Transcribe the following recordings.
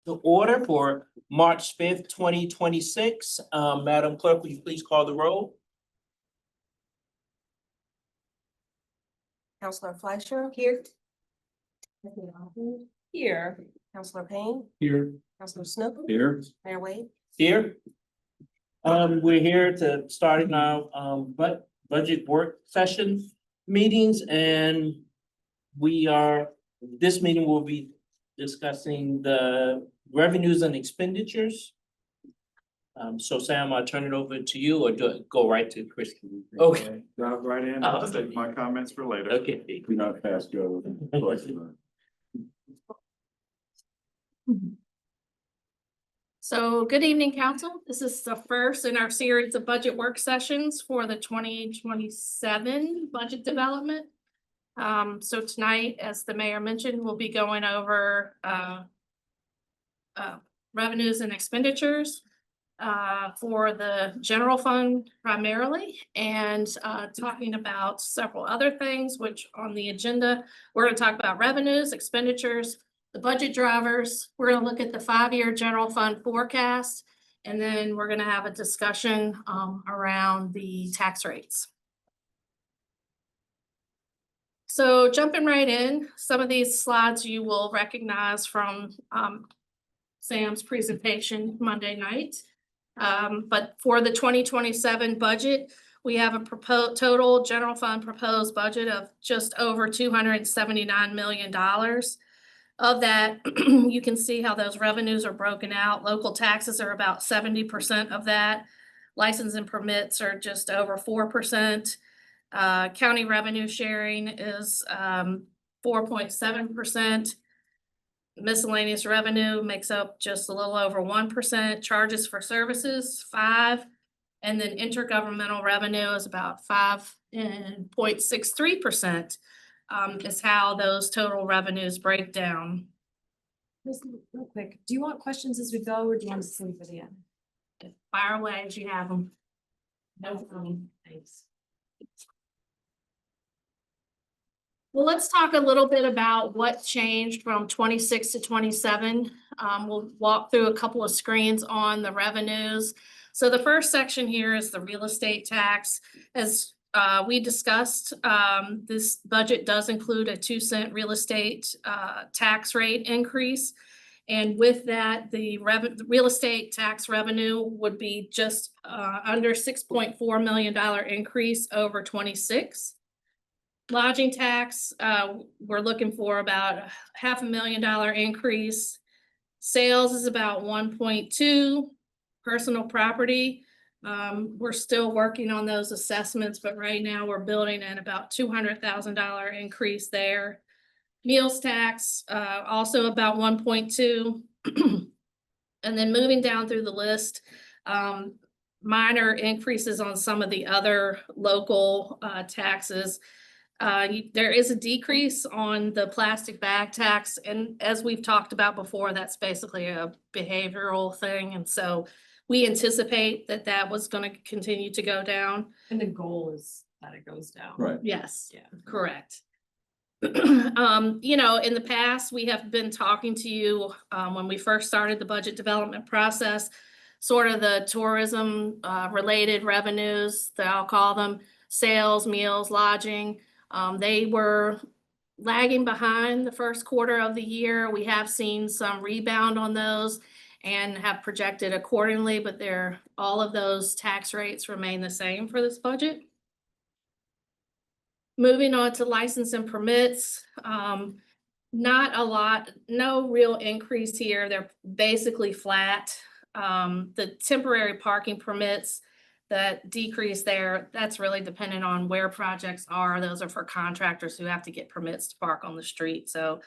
To order for March 5th, 2026. Madam Clerk, will you please call the roll? Counselor Fleischer. Here. Here. Counselor Payne. Here. Counselor Snook. Here. Mayor Wade. Here. We're here to starting our budget work session meetings, and this meeting will be discussing the revenues and expenditures. So Sam, I'll turn it over to you, or do I go right to Christie? Okay. Dive right in. I'll save my comments for later. Okay. Do not pass go. So good evening, council. This is the first in our series of budget work sessions for the 2027 budget development. So tonight, as the mayor mentioned, we'll be going over revenues and expenditures for the general fund primarily, and talking about several other things, which on the agenda, we're going to talk about revenues, expenditures, the budget drivers. We're going to look at the 5-year general fund forecast, and then we're going to have a discussion around the tax rates. So jumping right in, some of these slides you will recognize from Sam's presentation Monday night. But for the 2027 budget, we have a total general fund proposed budget of just over $279 million. Of that, you can see how those revenues are broken out. Local taxes are about 70% of that. License and permits are just over 4%. County revenue sharing is 4.7%. Miscellaneous revenue makes up just a little over 1%. Charges for services, 5%. And then intergovernmental revenue is about 5.63%. Is how those total revenues break down. Just real quick, do you want questions as we go, or do you want to save for the end? Fire away as you have them. No problem. Thanks. Well, let's talk a little bit about what changed from 26 to 27. We'll walk through a couple of screens on the revenues. So the first section here is the real estate tax. As we discussed, this budget does include a 2-cent real estate tax rate increase. And with that, the real estate tax revenue would be just under $6.4 million increase over 26. Lodging tax, we're looking for about $500,000 increase. Sales is about 1.2. Personal property, we're still working on those assessments, but right now we're building in about $200,000 increase there. Meals tax, also about 1.2. And then moving down through the list, minor increases on some of the other local taxes. There is a decrease on the plastic bag tax, and as we've talked about before, that's basically a behavioral thing, and so we anticipate that that was going to continue to go down. And the goal is that it goes down. Right. Yes, Yeah. correct. You know, in the past, we have been talking to you when we first started the budget development process, sort of the tourism related revenues that I'll call them, sales, meals, lodging. They were lagging behind the first quarter of the year. We have seen some rebound on those and have projected accordingly, but all of those tax rates remain the same for this budget. Moving on to license and permits, not a lot, no real increase here. They're basically flat. The temporary parking permits, that decrease there, that's really dependent on where projects are. Those are for contractors who have to get permits to park on the street. So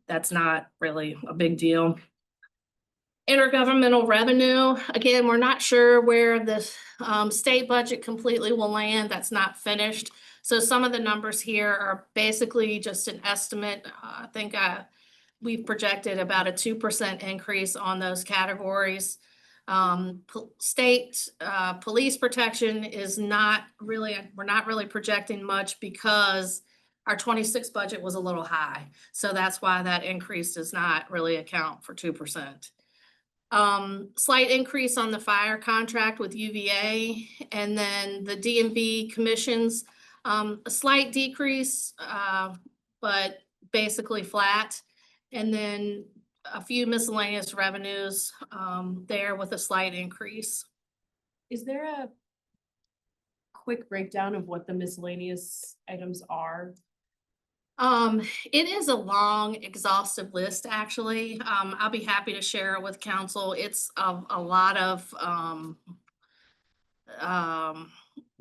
that's not really a big deal. Intergovernmental revenue, again, we're not sure where the state budget completely will land. That's not finished. So some of the numbers here are basically just an estimate. I think we've projected about a 2% increase on those categories. State police protection is not really, we're not really projecting much because our 26 budget was a little high. So that's why that increase does not really account for 2%. Slight increase on the fire contract with UVA, and then the DMV commissions, a slight decrease, but basically flat. And then a few miscellaneous revenues, there with a slight increase. Is there a quick breakdown of what the miscellaneous items are? It is a long, exhaustive list, actually. I'll be happy to share it with council. It's a lot of,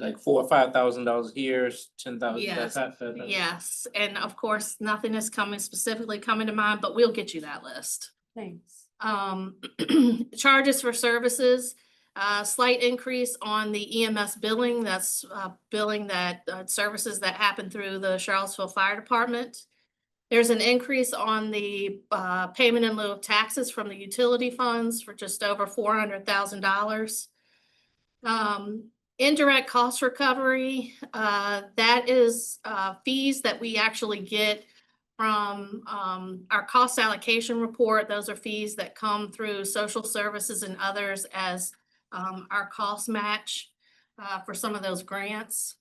Like $4,000 or $5,000 here, 10,000. Yes, yes, and of course, nothing is specifically coming to mind, but we'll get you that list. Thanks. Charges for services, slight increase on the EMS billing. That's billing that services that happen through the Charlottesville Fire Department. There's an increase on the payment in lieu of taxes from the utility funds for just over $400,000. Indirect cost recovery, that is fees that we actually get from our cost allocation report. Those are fees that come through social services and others as our cost match for some of those grants.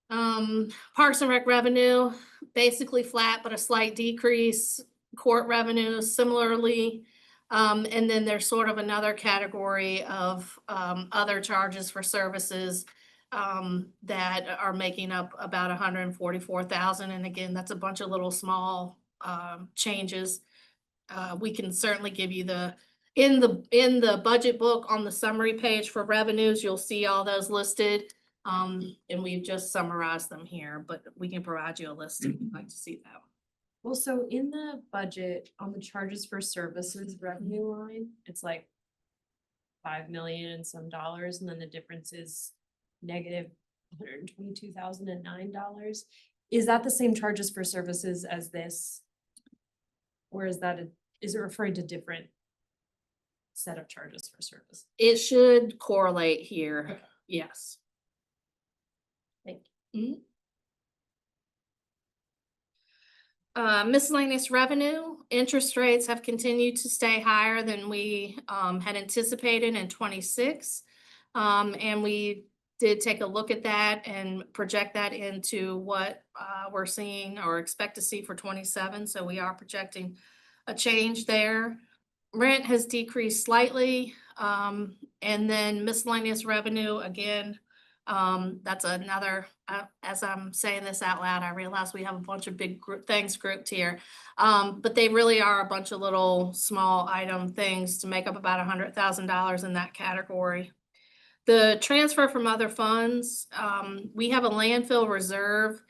Parks and Rec revenue, basically flat, but a slight decrease. Court revenue similarly. And then there's sort of another category of other charges for services that are making up about 144,000. And again, that's a bunch of little small changes. We can certainly give you in the budget book on the summary page for revenues, you'll see all those listed. And we've just summarized them here, but we can provide you a list if you'd like to see that. Well, so in the budget on the charges for services revenue line, it's like 5 million and some dollars, and then the difference is negative $122,009. Is that the same charges for services as this? Or is it referring to different set of charges for service? It should correlate here, Okay. yes. Thank you. Miscellaneous revenue, interest rates have continued to stay higher than we had anticipated in 26. And we did take a look at that and project that into what we're seeing or expect to see for 27. So we are projecting a change there. Rent has decreased slightly. And then miscellaneous revenue, again, that's another, as I'm saying this out loud, I realize we have a bunch of big things grouped here. But they really are a bunch of little small item things to make up about $100,000 in that category. The transfer from other funds, we have a landfill reserve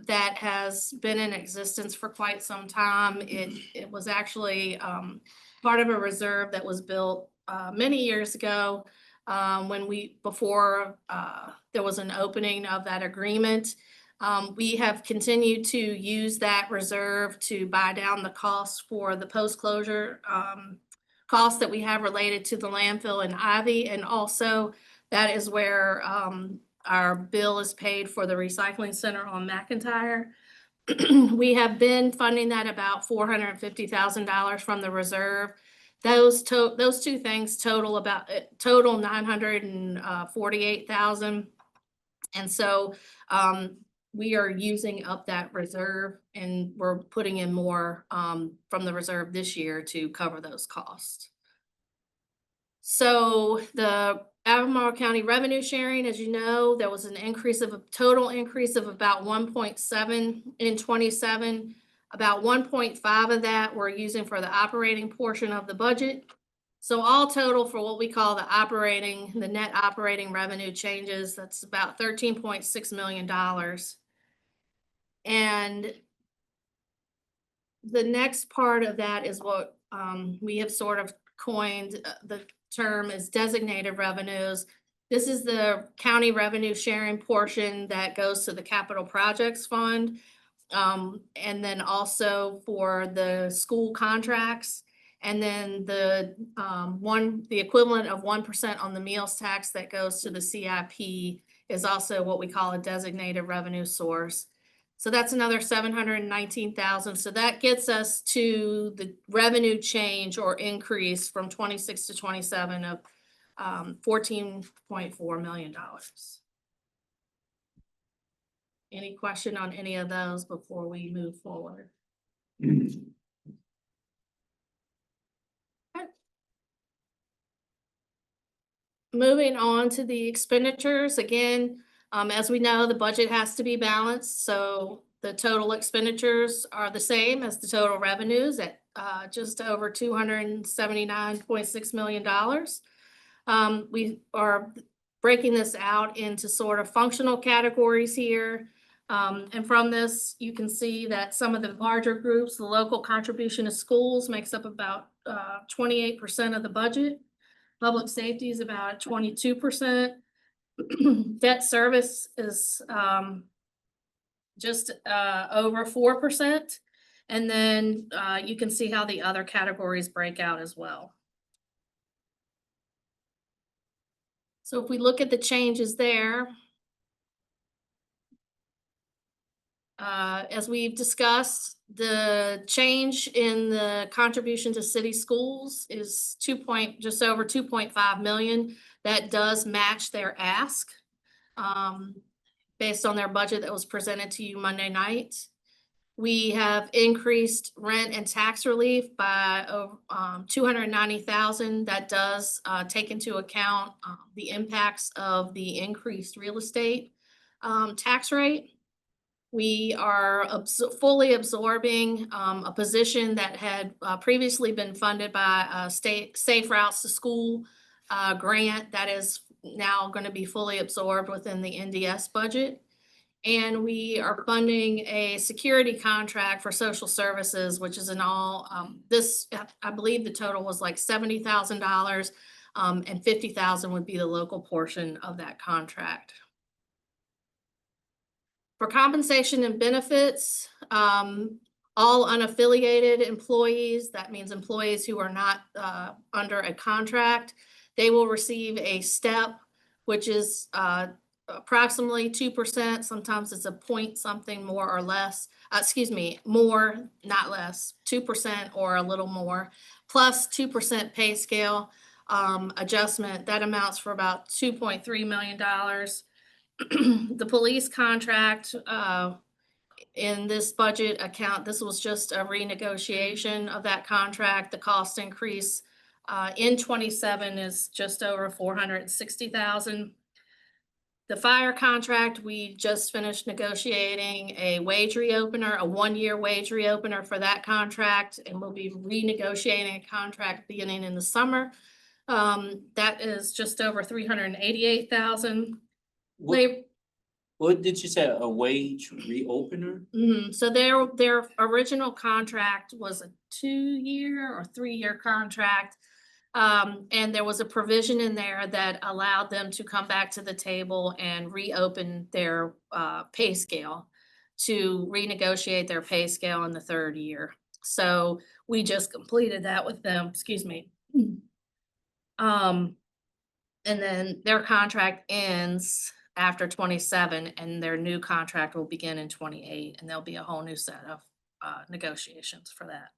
that has been in existence for quite some time. It was actually part of a reserve that was built many years ago. Before there was an opening of that agreement. We have continued to use that reserve to buy down the costs for the post-closure costs that we have related to the landfill in Ivy. And also that is where our bill is paid for the recycling center on McIntyre. We have been funding that about $450,000 from the reserve. Those two things total $948,000. And so we are using up that reserve and we're putting in more from the reserve this year to cover those costs. So the Albemarle County revenue sharing, as you know, there was a total increase of about 1.7 in 27. About 1.5 of that we're using for the operating portion of the budget. So all total for what we call the net operating revenue changes, that's about $13.6 million. And the next part of that is what we have sort of coined the term as designated revenues. This is the county revenue sharing portion that goes to the capital projects fund. And then also for the school contracts, and then the equivalent of 1% on the meals tax that goes to the CIP is also what we call a designated revenue source. So that's another 719,000. So that gets us to the revenue change or increase from 26 to 27 of $14.4 million. Any question on any of those before we move forward? Moving on to the expenditures, again, as we know, the budget has to be balanced, so the total expenditures are the same as the total revenues at just over $279.6 million. We are breaking this out into sort of functional categories here. And from this, you can see that some of the larger groups, the local contribution to schools makes up about 28% of the budget. Public safety is about 22%. Debt service is just over 4%. And then you can see how the other categories break out as well. So if we look at the changes there, as we've discussed, the change in the contribution to city schools is just over 2.5 million. That does match their ask based on their budget that was presented to you Monday night. We have increased rent and tax relief by 290,000. That does take into account the impacts of the increased real estate tax rate. We are fully absorbing a position that had previously been funded by a state Safe Routes to School grant that is now going to be fully absorbed within the NDS budget. And we are funding a security contract for social services, which is in all, I believe the total was like $70,000 and $50,000 would be the local portion of that contract. For compensation and benefits, all unaffiliated employees, that means employees who are not under a contract, they will receive a step, which is approximately 2%. Sometimes it's a point something more or less, more, not less, 2% or a little more, plus 2% pay scale adjustment. That amounts for about $2.3 million. The police contract in this budget account, this was just a renegotiation of that contract. The cost increase in 27 is just over 460,000. The fire contract, we just finished negotiating a wage reopener, a 1-year wage reopener for that contract, and we'll be renegotiating a contract beginning in the summer. That is just over 388,000. What did you say, a wage reopener? So their original contract was a 2-year or 3-year contract. And there was a provision in there that allowed them to come back to the table and reopen their pay scale, to renegotiate their pay scale in the 3rd year. So we just completed that with them, excuse me. And then their contract ends after 27 and their new contract will begin in 28, and there'll be a whole new set of negotiations for that.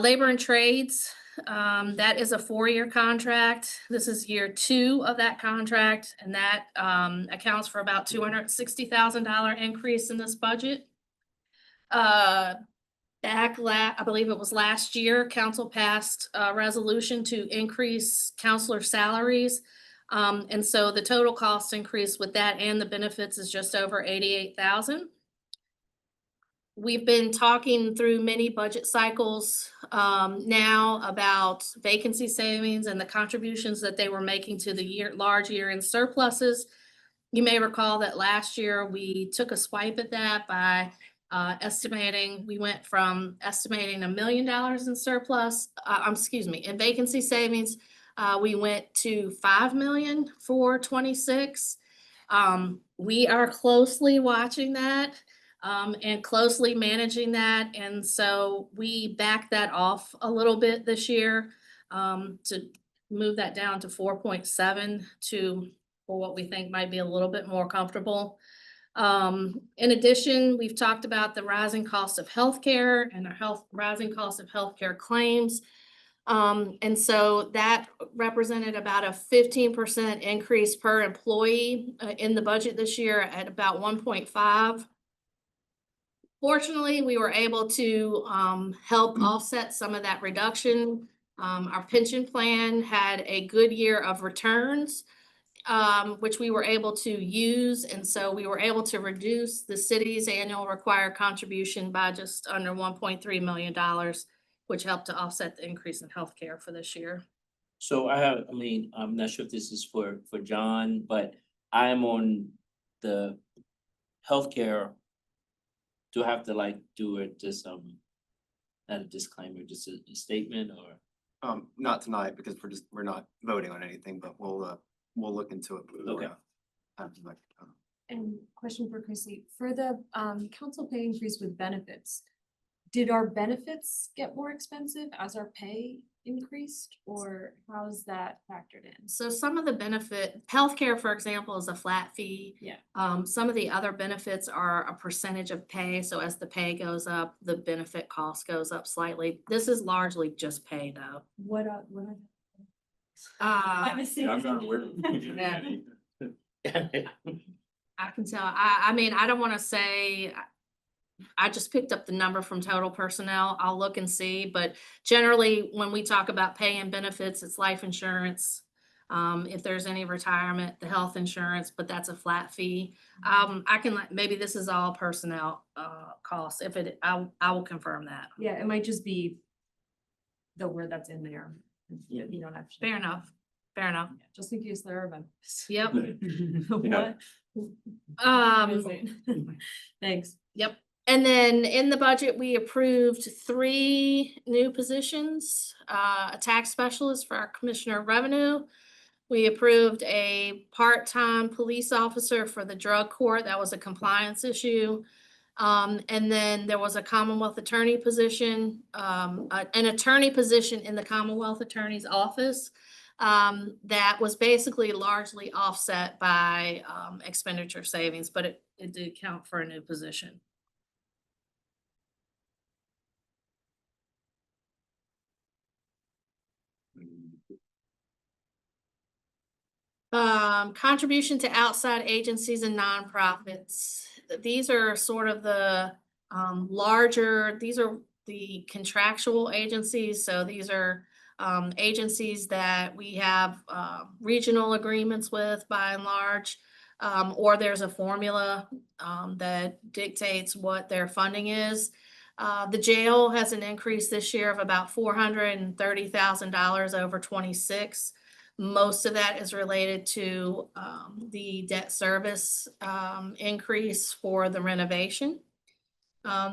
Labor and trades, that is a 4-year contract. This is year 2 of that contract, and that accounts for about $260,000 increase in this budget. I believe it was last year, council passed a resolution to increase counselor salaries. And so the total cost increase with that and the benefits is just over $88,000. We've been talking through many budget cycles now about vacancy savings and the contributions that they were making to the large year-end surpluses. You may recall that last year we took a swipe at that by we went from estimating $1 million in surplus, in vacancy savings. We went to 5 million for 26. We are closely watching that and closely managing that. And so we backed that off a little bit this year to move that down to 4.7 for what we think might be a little bit more comfortable. In addition, we've talked about the rising cost of healthcare and the rising cost of healthcare claims. And so that represented about a 15% increase per employee in the budget this year at about 1.5. Fortunately, we were able to help offset some of that reduction. Our pension plan had a good year of returns, which we were able to use. And so we were able to reduce the city's annual required contribution by just under $1.3 million, which helped to offset the increase in healthcare for this year. So I'm not sure if this is for John, but I am on the healthcare. Do I have to do it just not a disclaimer, just a statement or? Not tonight because we're not voting on anything, but we'll look into it. Okay. And question for Chrissy, for the council pay increase with benefits, did our benefits get more expensive as our pay increased, or how's that factored in? So some of the healthcare, for example, is a flat fee. Yeah. Some of the other benefits are a percentage of pay. So as the pay goes up, the benefit cost goes up slightly. This is largely just pay though. What Uh, Yeah, I'm not aware. I can tell, I mean, I don't wanna say, I just picked up the number from total personnel. I'll look and see, but generally, when we talk about pay and benefits, it's life insurance. If there's any retirement, the health insurance, but that's a flat fee. I can, maybe this is all personnel, costs. If it, I will confirm that. Yeah, it might just be the word that's in there. Yeah. You don't have to. Fair enough, fair enough. Just in case there are benefits. Yep, Yeah. What? Thanks. yep. And then in the budget, we approved 3 new positions, a tax specialist for our Commissioner of Revenue. We approved a part-time police officer for the drug court. That was a compliance issue. And then there was a Commonwealth attorney position, an attorney position in the Commonwealth Attorney's office. That was basically largely offset by expenditure savings, but it did count for a new position. Contribution to outside agencies and nonprofits. These are sort of the larger, these are the contractual agencies. So these are agencies that we have regional agreements with by and large, or there's a formula that dictates what their funding is. The jail has an increase this year of about $430,000 over 26. Most of that is related to the debt service increase for the renovation.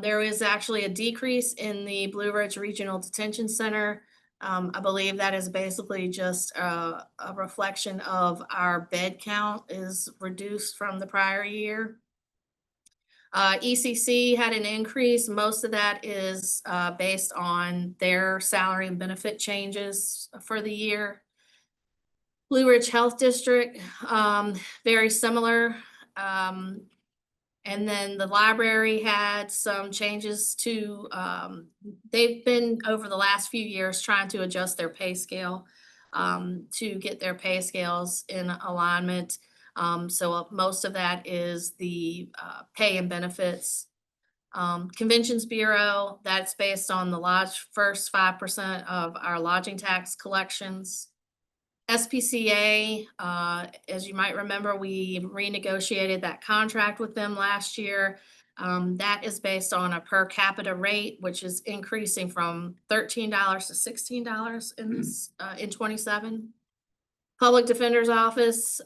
There is actually a decrease in the Blue Ridge Regional Detention Center. I believe that is basically just a reflection of our bed count is reduced from the prior year. ECC had an increase. Most of that is based on their salary and benefit changes for the year. Blue Ridge Health District, very similar. And then the library had some changes to, they've been over the last few years trying to adjust their pay scale to get their pay scales in alignment. So most of that is the pay and benefits. Conventions Bureau, that's based on the first 5% of our lodging tax collections. SPCA, as you might remember, we renegotiated that contract with them last year. That is based on a per capita rate, which is increasing from $13 to $16 in 27. Public Defender's Office,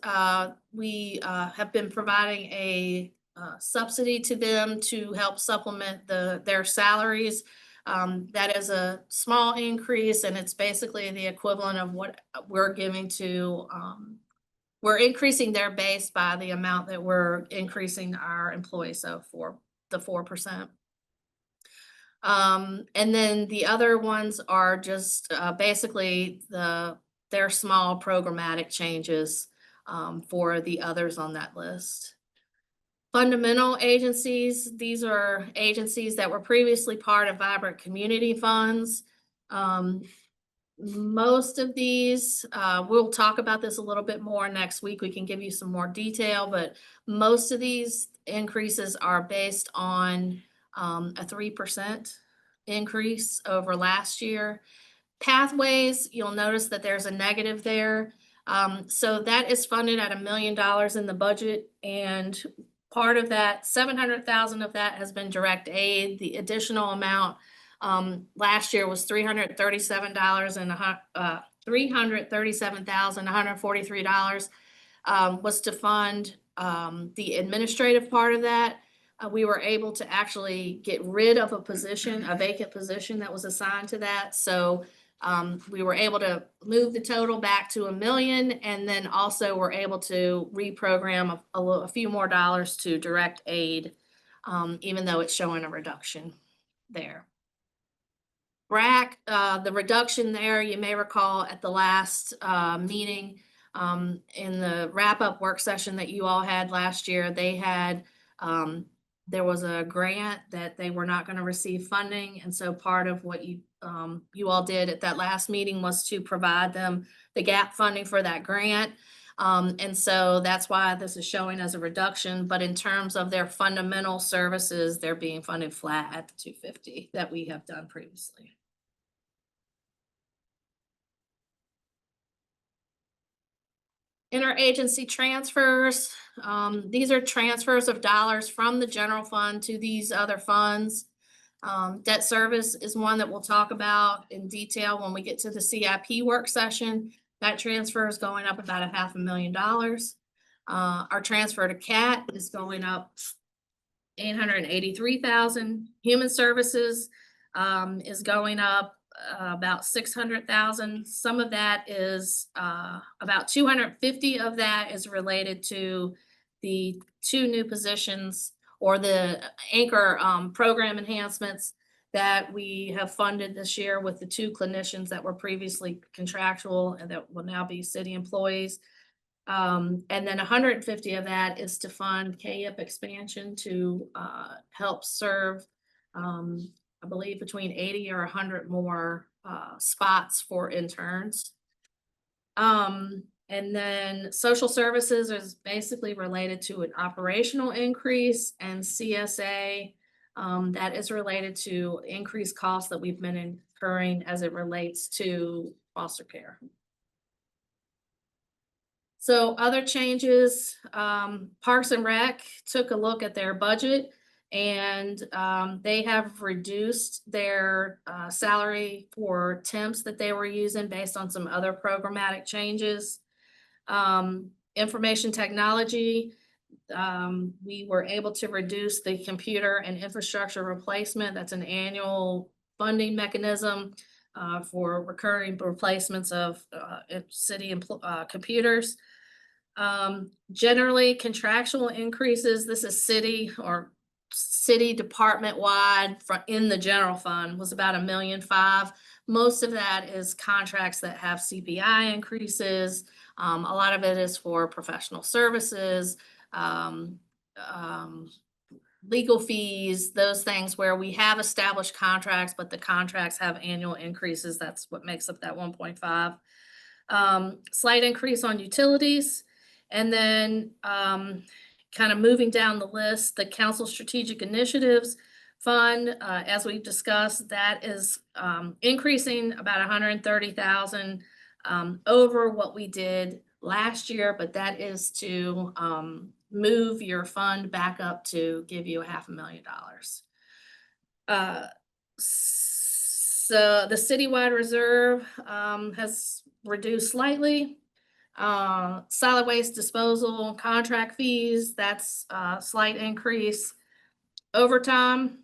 we have been providing a subsidy to them to help supplement their salaries. That is a small increase, and it's basically the equivalent of what we're giving to, we're increasing their base by the amount that we're increasing our employees, so for the 4%. And then the other ones are just basically their small programmatic changes for the others on that list. fundamental agencies, these are agencies that were previously part of Vibrant Community Funds. Most of these, we'll talk about this a little bit more next week. We can give you some more detail, but most of these increases are based on a 3% increase over last year. Pathways, you'll notice that there's a negative there. So that is funded at $1 million in the budget, and part of that, 700,000 of that has been direct aid. The additional amount last year was $337,143 was to fund the administrative part of that. We were able to actually get rid of a position, a vacant position that was assigned to that. So we were able to move the total back to $1 million, and then also we're able to reprogram a few more dollars to direct aid, even though it's showing a reduction there. BRAC, the reduction there, you may recall at the last meeting, in the wrap-up work session that you all had last year, they had, there was a grant that they were not going to receive funding. And so part of what you all did at that last meeting was to provide them the gap funding for that grant. And so that's why this is showing as a reduction. But in terms of their fundamental services, they're being funded flat at the $250 that we have done previously. Interagency transfers, these are transfers of dollars from the general fund to these other funds. Debt service is one that we'll talk about in detail when we get to the CIP work session. That transfer is going up about $500,000. Our transfer to CAT is going up $883,000. Human services is going up about $600,000. Some of that is about 250 of that is related to the 2 new positions or the anchor program enhancements that we have funded this year with the 2 clinicians that were previously contractual and that will now be city employees. And then 150 of that is to fund KIP expansion to help serve I believe between 80 or 100 more spots for interns. And then social services is basically related to an operational increase, and CSA that is related to increased costs that we've been incurring as it relates to foster care. So other changes, Parks and Rec took a look at their budget, and they have reduced their salary for temps that they were using based on some other programmatic changes. Information technology, we were able to reduce the computer and infrastructure replacement. That's an annual funding mechanism for recurring replacements of city computers. Generally contractual increases, this is city or city department wide in the general fund, was about $1.5 million. Most of that is contracts that have CPI increases. A lot of it is for professional services, legal fees, those things where we have established contracts, but the contracts have annual increases. That's what makes up that 1.5. Slight increase on utilities. And then kind of moving down the list, the Council Strategic Initiatives Fund, as we've discussed, that is increasing about $130,000 over what we did last year, but that is to move your fund back up to give you $500,000. So the citywide reserve has reduced slightly. Solid waste disposal contract fees, that's a slight increase. Overtime,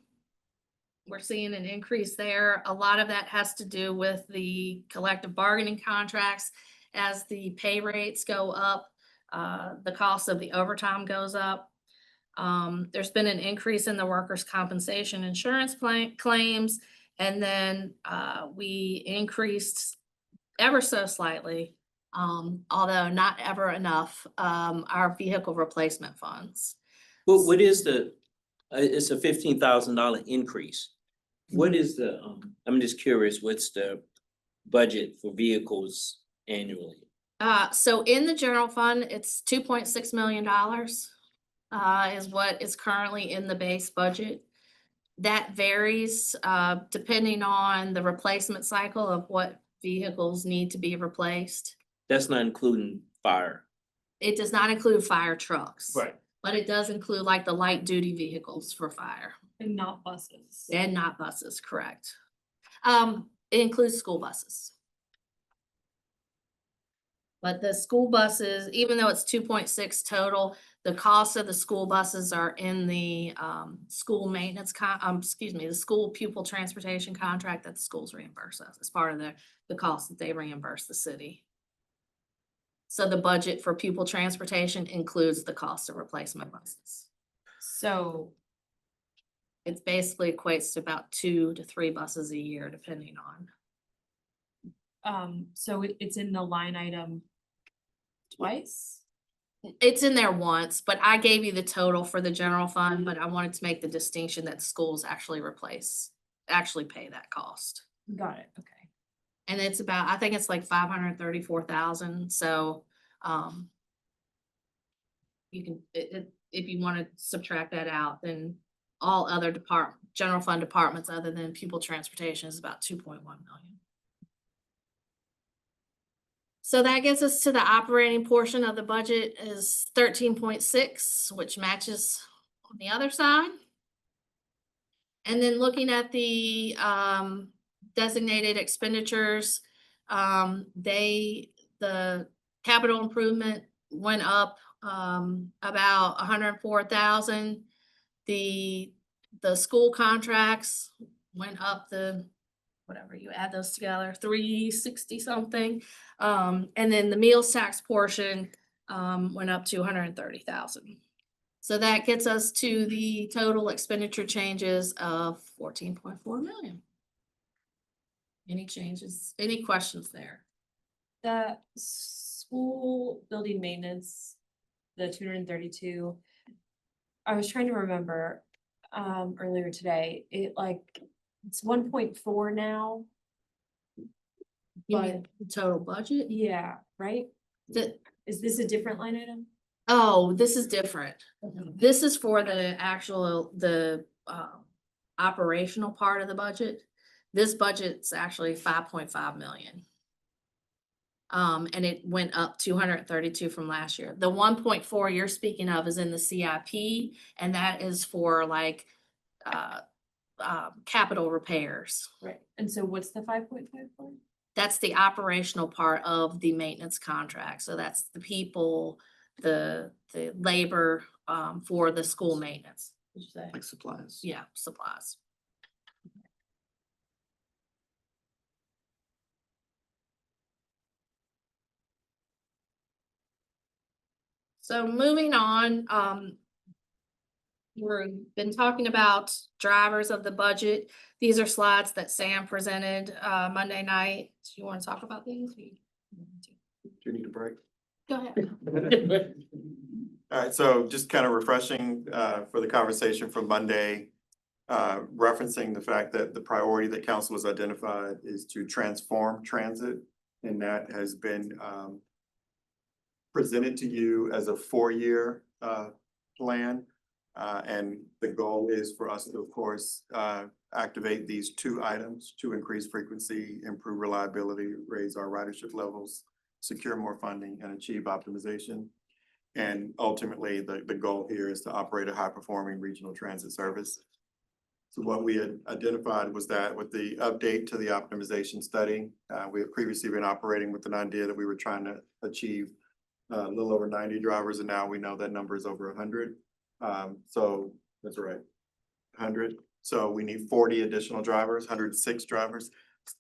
we're seeing an increase there. A lot of that has to do with the collective bargaining contracts. As the pay rates go up, the cost of the overtime goes up. There's been an increase in the workers' compensation insurance claims, and then we increased ever so slightly, although not ever enough, our vehicle replacement funds. What is the, it's a $15,000 increase. What is the, I'm just curious, what's the budget for vehicles annually? So in the general fund, it's $2.6 million. Is what is currently in the base budget. That varies, depending on the replacement cycle of what vehicles need to be replaced. That's not including fire. It does not include fire trucks. Right. But it does include like the light duty vehicles for fire And not buses. and not buses, correct? It includes school buses. But the school buses, even though it's 2.6 total, the cost of the school buses are in the school maintenance the school pupil transportation contract that the schools reimburse us as part of the cost that they reimburse the city. So the budget for pupil transportation includes the cost of replacement buses. So, It basically equates to about 2 to 3 buses a year, depending on. it's in the line item twice? It's in there once, but I gave you the total for the general fund, but I wanted to make the distinction that schools actually pay that cost. Got it, okay. And it's about, I think it's like 534,000, so, you can, if you wanna subtract that out, then all other general fund departments other than pupil transportation is about 2.1 million. So that gets us to the operating portion of the budget is 13.6, which matches on the other side. And then looking at the designated expenditures, the capital improvement went up about 104,000. The school contracts went up whatever you add those together, 360 something. And then the meals tax portion went up to 130,000. So that gets us to the total expenditure changes of 14.4 million. Any changes, any questions there? The school building maintenance, the 232. I was trying to remember earlier today, it's 1.4 now. You mean the total budget? Yeah, right? Is this a different line item? Oh, this is different. This is for the operational part of the budget. This budget's actually 5.5 million. And it went up 232 from last year. The 1.4 you're speaking of is in the CIP, and that is for like capital repairs. Right. And so what's the 5.5 for? That's the operational part of the maintenance contract. So that's the people, the labor for the school maintenance. Did you say? Like supplies. Yeah, supplies. So moving on, we've been talking about drivers of the budget. These are slides that Sam presented Monday night. Do you want to talk about these? Do you need a break? Go ahead. All right, so just kind of refreshing for the conversation from Monday, referencing the fact that the priority that council has identified is to transform transit. And that has been presented to you as a 4-year plan. And the goal is for us to, of course, activate these 2 items to increase frequency, improve reliability, raise our ridership levels, secure more funding, and achieve optimization. And ultimately, the goal here is to operate a high-performing regional transit service. So what we had identified was that with the update to the optimization study, we had previously been operating with an idea that we were trying to achieve a little over 90 drivers, and now we know that number is over 100. So that's right, 100. So we need 40 additional drivers, 106 drivers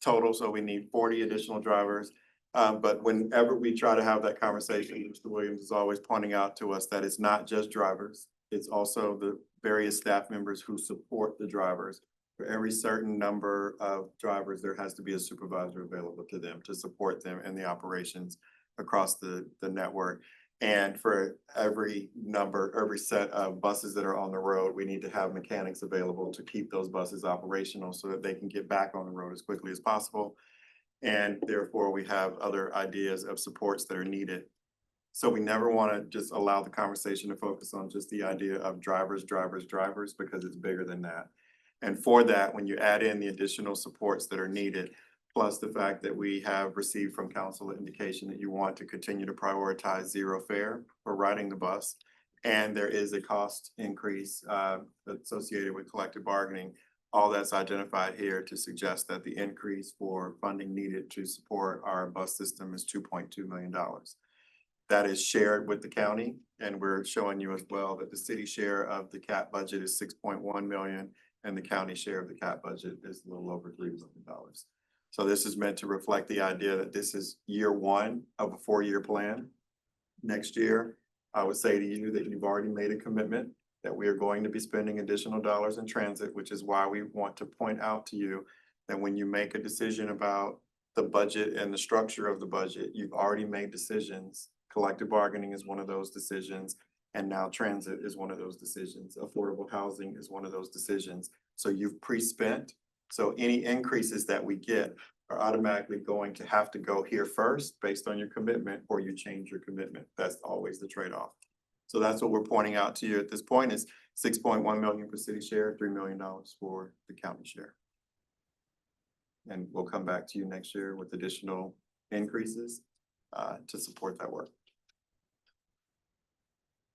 total. So we need 40 additional drivers. But whenever we try to have that conversation, Mr. Williams is always pointing out to us that it's not just drivers. It's also the various staff members who support the drivers. For every certain number of drivers, there has to be a supervisor available to them to support them in the operations across the network. And for every set of buses that are on the road, we need to have mechanics available to keep those buses operational so that they can get back on the road as quickly as possible. And therefore, we have other ideas of supports that are needed. So we never want to just allow the conversation to focus on just the idea of drivers, because it's bigger than that. And for that, when you add in the additional supports that are needed, plus the fact that we have received from council an indication that you want to continue to prioritize zero fare for riding the bus. And there is a cost increase associated with collective bargaining. All that's identified here to suggest that the increase for funding needed to support our bus system is $2.2 million. That is shared with the county, and we're showing you as well that the city share of the CAP budget is 6.1 million, and the county share of the CAP budget is a little over $3 million. So this is meant to reflect the idea that this is year one of a 4-year plan. Next year, I would say to you that you've already made a commitment that we are going to be spending additional dollars in transit, which is why we want to point out to you that when you make a decision about the budget and the structure of the budget, you've already made decisions. Collective bargaining is one of those decisions, and now transit is one of those decisions. Affordable housing is one of those decisions. So you've pre-spent. So any increases that we get are automatically going to have to go here first based on your commitment, or you change your commitment. That's always the trade-off. So that's what we're pointing out to you at this point is 6.1 million for city share, $3 million for the county share. And we'll come back to you next year with additional increases to support that work.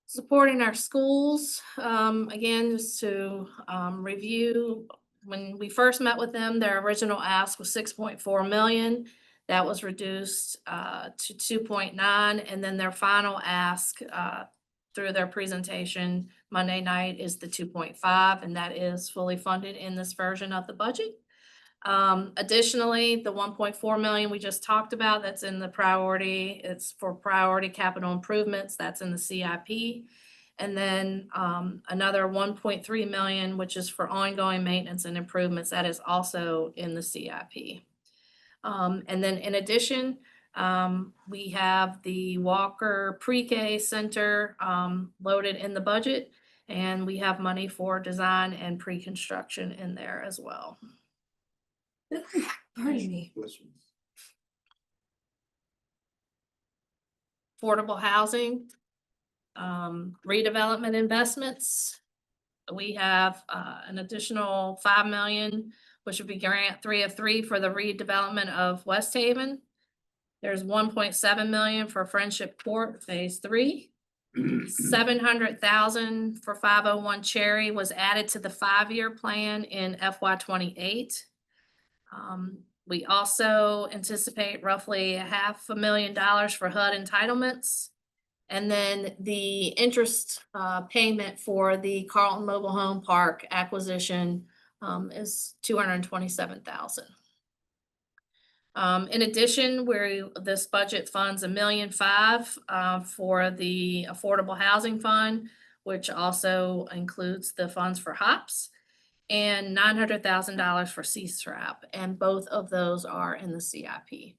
Supporting our schools, again, just to review, when we first met with them, their original ask was 6.4 million. That was reduced to 2.9, and then their final ask through their presentation Monday night is the 2.5, and that is fully funded in this version of the budget. Additionally, the 1.4 million we just talked about, that's in the priority, it's for priority capital improvements, that's in the CIP. And then another 1.3 million, which is for ongoing maintenance and improvements, that is also in the CIP. And then in addition, we have the Walker Pre-K Center loaded in the budget, and we have money for design and pre-construction in there as well. Pardon me. Affordable housing, redevelopment investments. We have an additional 5 million, which would be grant 3 of 3 for the redevelopment of West Haven. There's 1.7 million for Friendship Court Phase 3. 700,000 for 501 Cherry was added to the 5-year plan in FY28. We also anticipate roughly $500,000 for HUD entitlements. And then the interest payment for the Carlton Mobile Home Park acquisition is $227,000. In addition, this budget funds $1.5 million for the Affordable Housing Fund, which also includes the funds for HOPS, and $900,000 for CSRAP, and both of those are in the CIP.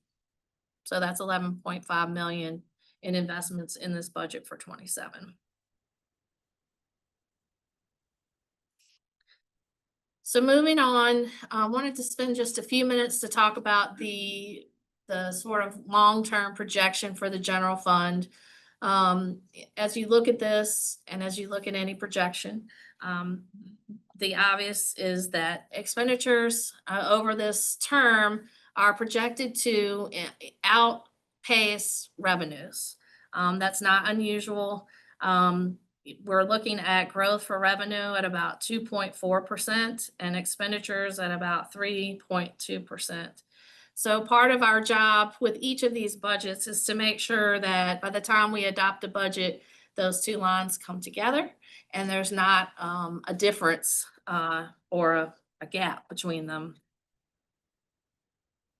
So that's 11.5 million in investments in this budget for 27. So moving on, I wanted to spend just a few minutes to talk about the sort of long-term projection for the general fund. As you look at this, and as you look at any projection, the obvious is that expenditures over this term are projected to outpace revenues. That's not unusual. We're looking at growth for revenue at about 2.4% and expenditures at about 3.2%. So part of our job with each of these budgets is to make sure that by the time we adopt a budget, those two lines come together and there's not a difference or a gap between them.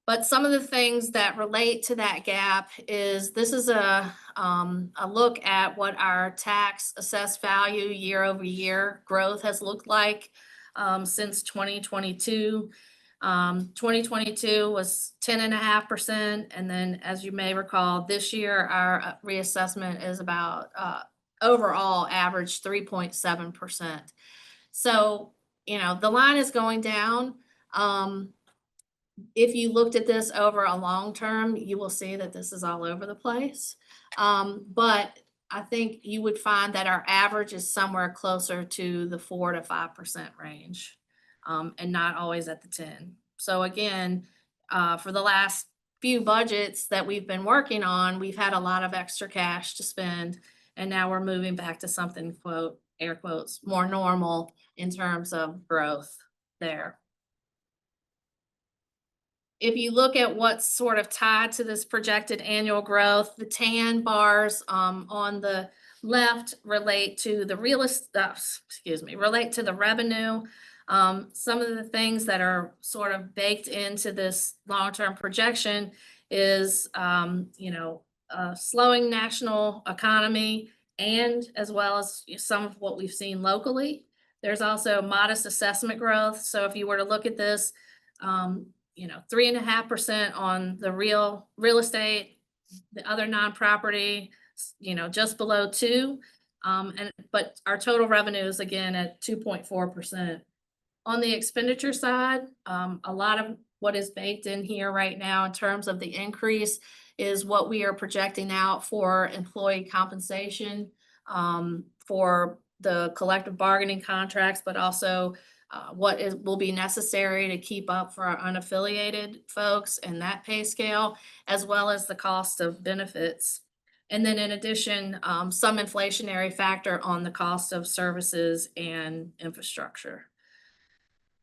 But some of the things that relate to that gap is this is a look at what our tax assessed value year over year growth has looked like since 2022. 2022 was 10.5%, and then as you may recall, this year our reassessment is about overall average 3.7%. So, the line is going down. If you looked at this over a long term, you will see that this is all over the place. But I think you would find that our average is somewhere closer to the 4 to 5% range, and not always at the 10. So again, for the last few budgets that we've been working on, we've had a lot of extra cash to spend, and now we're moving back to something, quote, air quotes, more normal in terms of growth there. If you look at what's sort of tied to this projected annual growth, the tan bars on the left relate to the relate to the revenue. Some of the things that are sort of baked into this long-term projection is, a slowing national economy, and as well as some of what we've seen locally. There's also modest assessment growth. So if you were to look at this, 3.5% on the real estate, the other non-property, just below 2. But our total revenue is again at 2.4%. On the expenditure side, a lot of what is baked in here right now in terms of the increase is what we are projecting out for employee compensation, for the collective bargaining contracts, but also will be necessary to keep up for our unaffiliated folks and that pay scale, as well as the cost of benefits. And then in addition, some inflationary factor on the cost of services and infrastructure.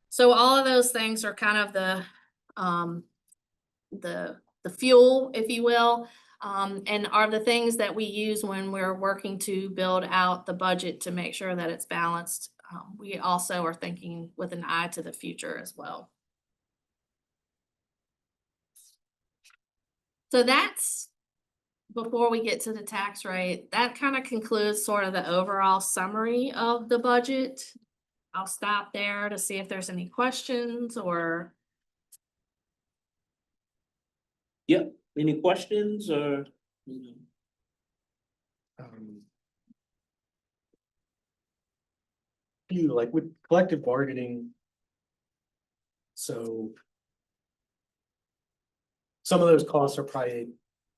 So all of those things are kind of the fuel, if you will, and are the things that we use when we're working to build out the budget to make sure that it's balanced. We also are thinking with an eye to the future as well. So that's, before we get to the tax rate, that kind of concludes sort of the overall summary of the budget. I'll stop there to see if there's any questions or. Yep, any questions or? You like with collective bargaining. So. Some of those costs are probably,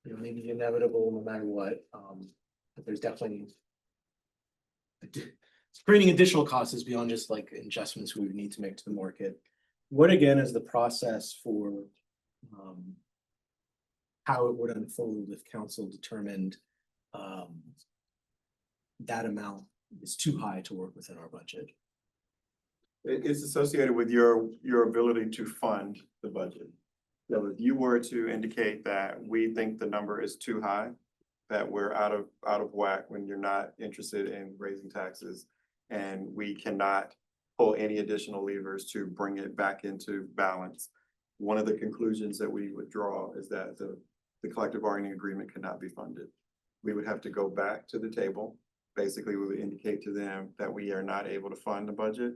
maybe inevitable no matter what, but there's definitely. Creating additional costs is beyond just like adjustments we would need to make to the market. What again is the process for how it would unfold if council determined that amount is too high to work within our budget? It's associated with your ability to fund the budget. So if you were to indicate that we think the number is too high, that we're out of whack when you're not interested in raising taxes, and we cannot pull any additional levers to bring it back into balance, one of the conclusions that we would draw is that the collective bargaining agreement cannot be funded. We would have to go back to the table. Basically, we would indicate to them that we are not able to fund the budget.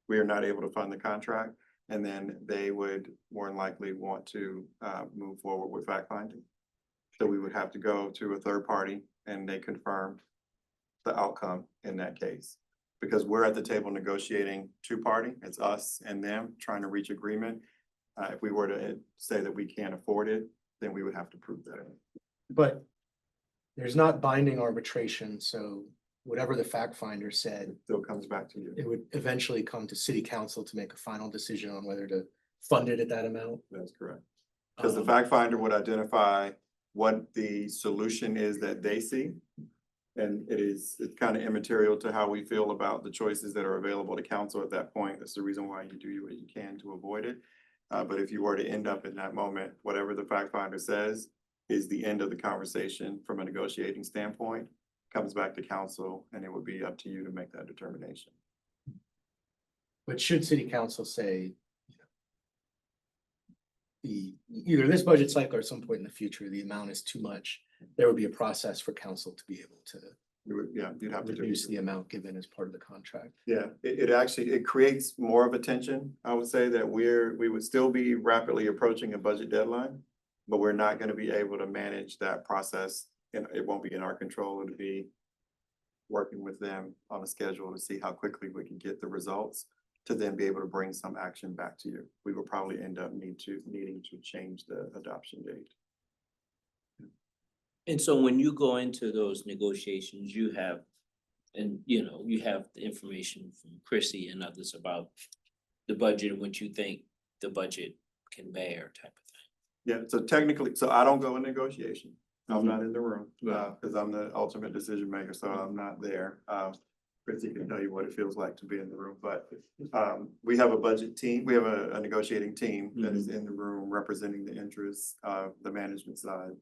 We are not able to fund the contract. And then they would more than likely want to move forward with fact finding. So we would have to go to a third party and they confirm the outcome in that case. Because we're at the table negotiating two-party, it's us and them trying to reach agreement. If we were to say that we can't afford it, then we would have to prove that. But there's not binding arbitration, so whatever the fact finder said, It still comes back to you. it would eventually come to city council to make a final decision on whether to fund it at that amount. That's correct. Because the fact finder would identify what the solution is that they see. And it's kind of immaterial to how we feel about the choices that are available to council at that point. That's the reason why you do what you can to avoid it. But if you were to end up in that moment, whatever the fact finder says is the end of the conversation from a negotiating standpoint, comes back to council, and it would be up to you to make that determination. But should city council say either this budget cycle or at some point in the future, the amount is too much, there would be a process for council to be able to You'd have to do. reduce the amount given as part of the contract. Yeah, it actually, it creates more of a tension. I would say that we would still be rapidly approaching a budget deadline, but we're not gonna be able to manage that process, and it won't be in our control. It'll be working with them on a schedule to see how quickly we can get the results to then be able to bring some action back to you. We will probably end up needing to change the adoption date. And so when you go into those negotiations, you have, and you know, you have the information from Chrissy and others about the budget and what you think the budget can bear type of thing. Yeah, so technically, so I don't go in negotiation. I'm Mhm. not in the room, Right. because I'm the ultimate decision maker, so I'm not there. Chrissy can tell you what it feels like to be in the room, but we have a budget team, we have a negotiating team that is in the room representing the interests of the management side.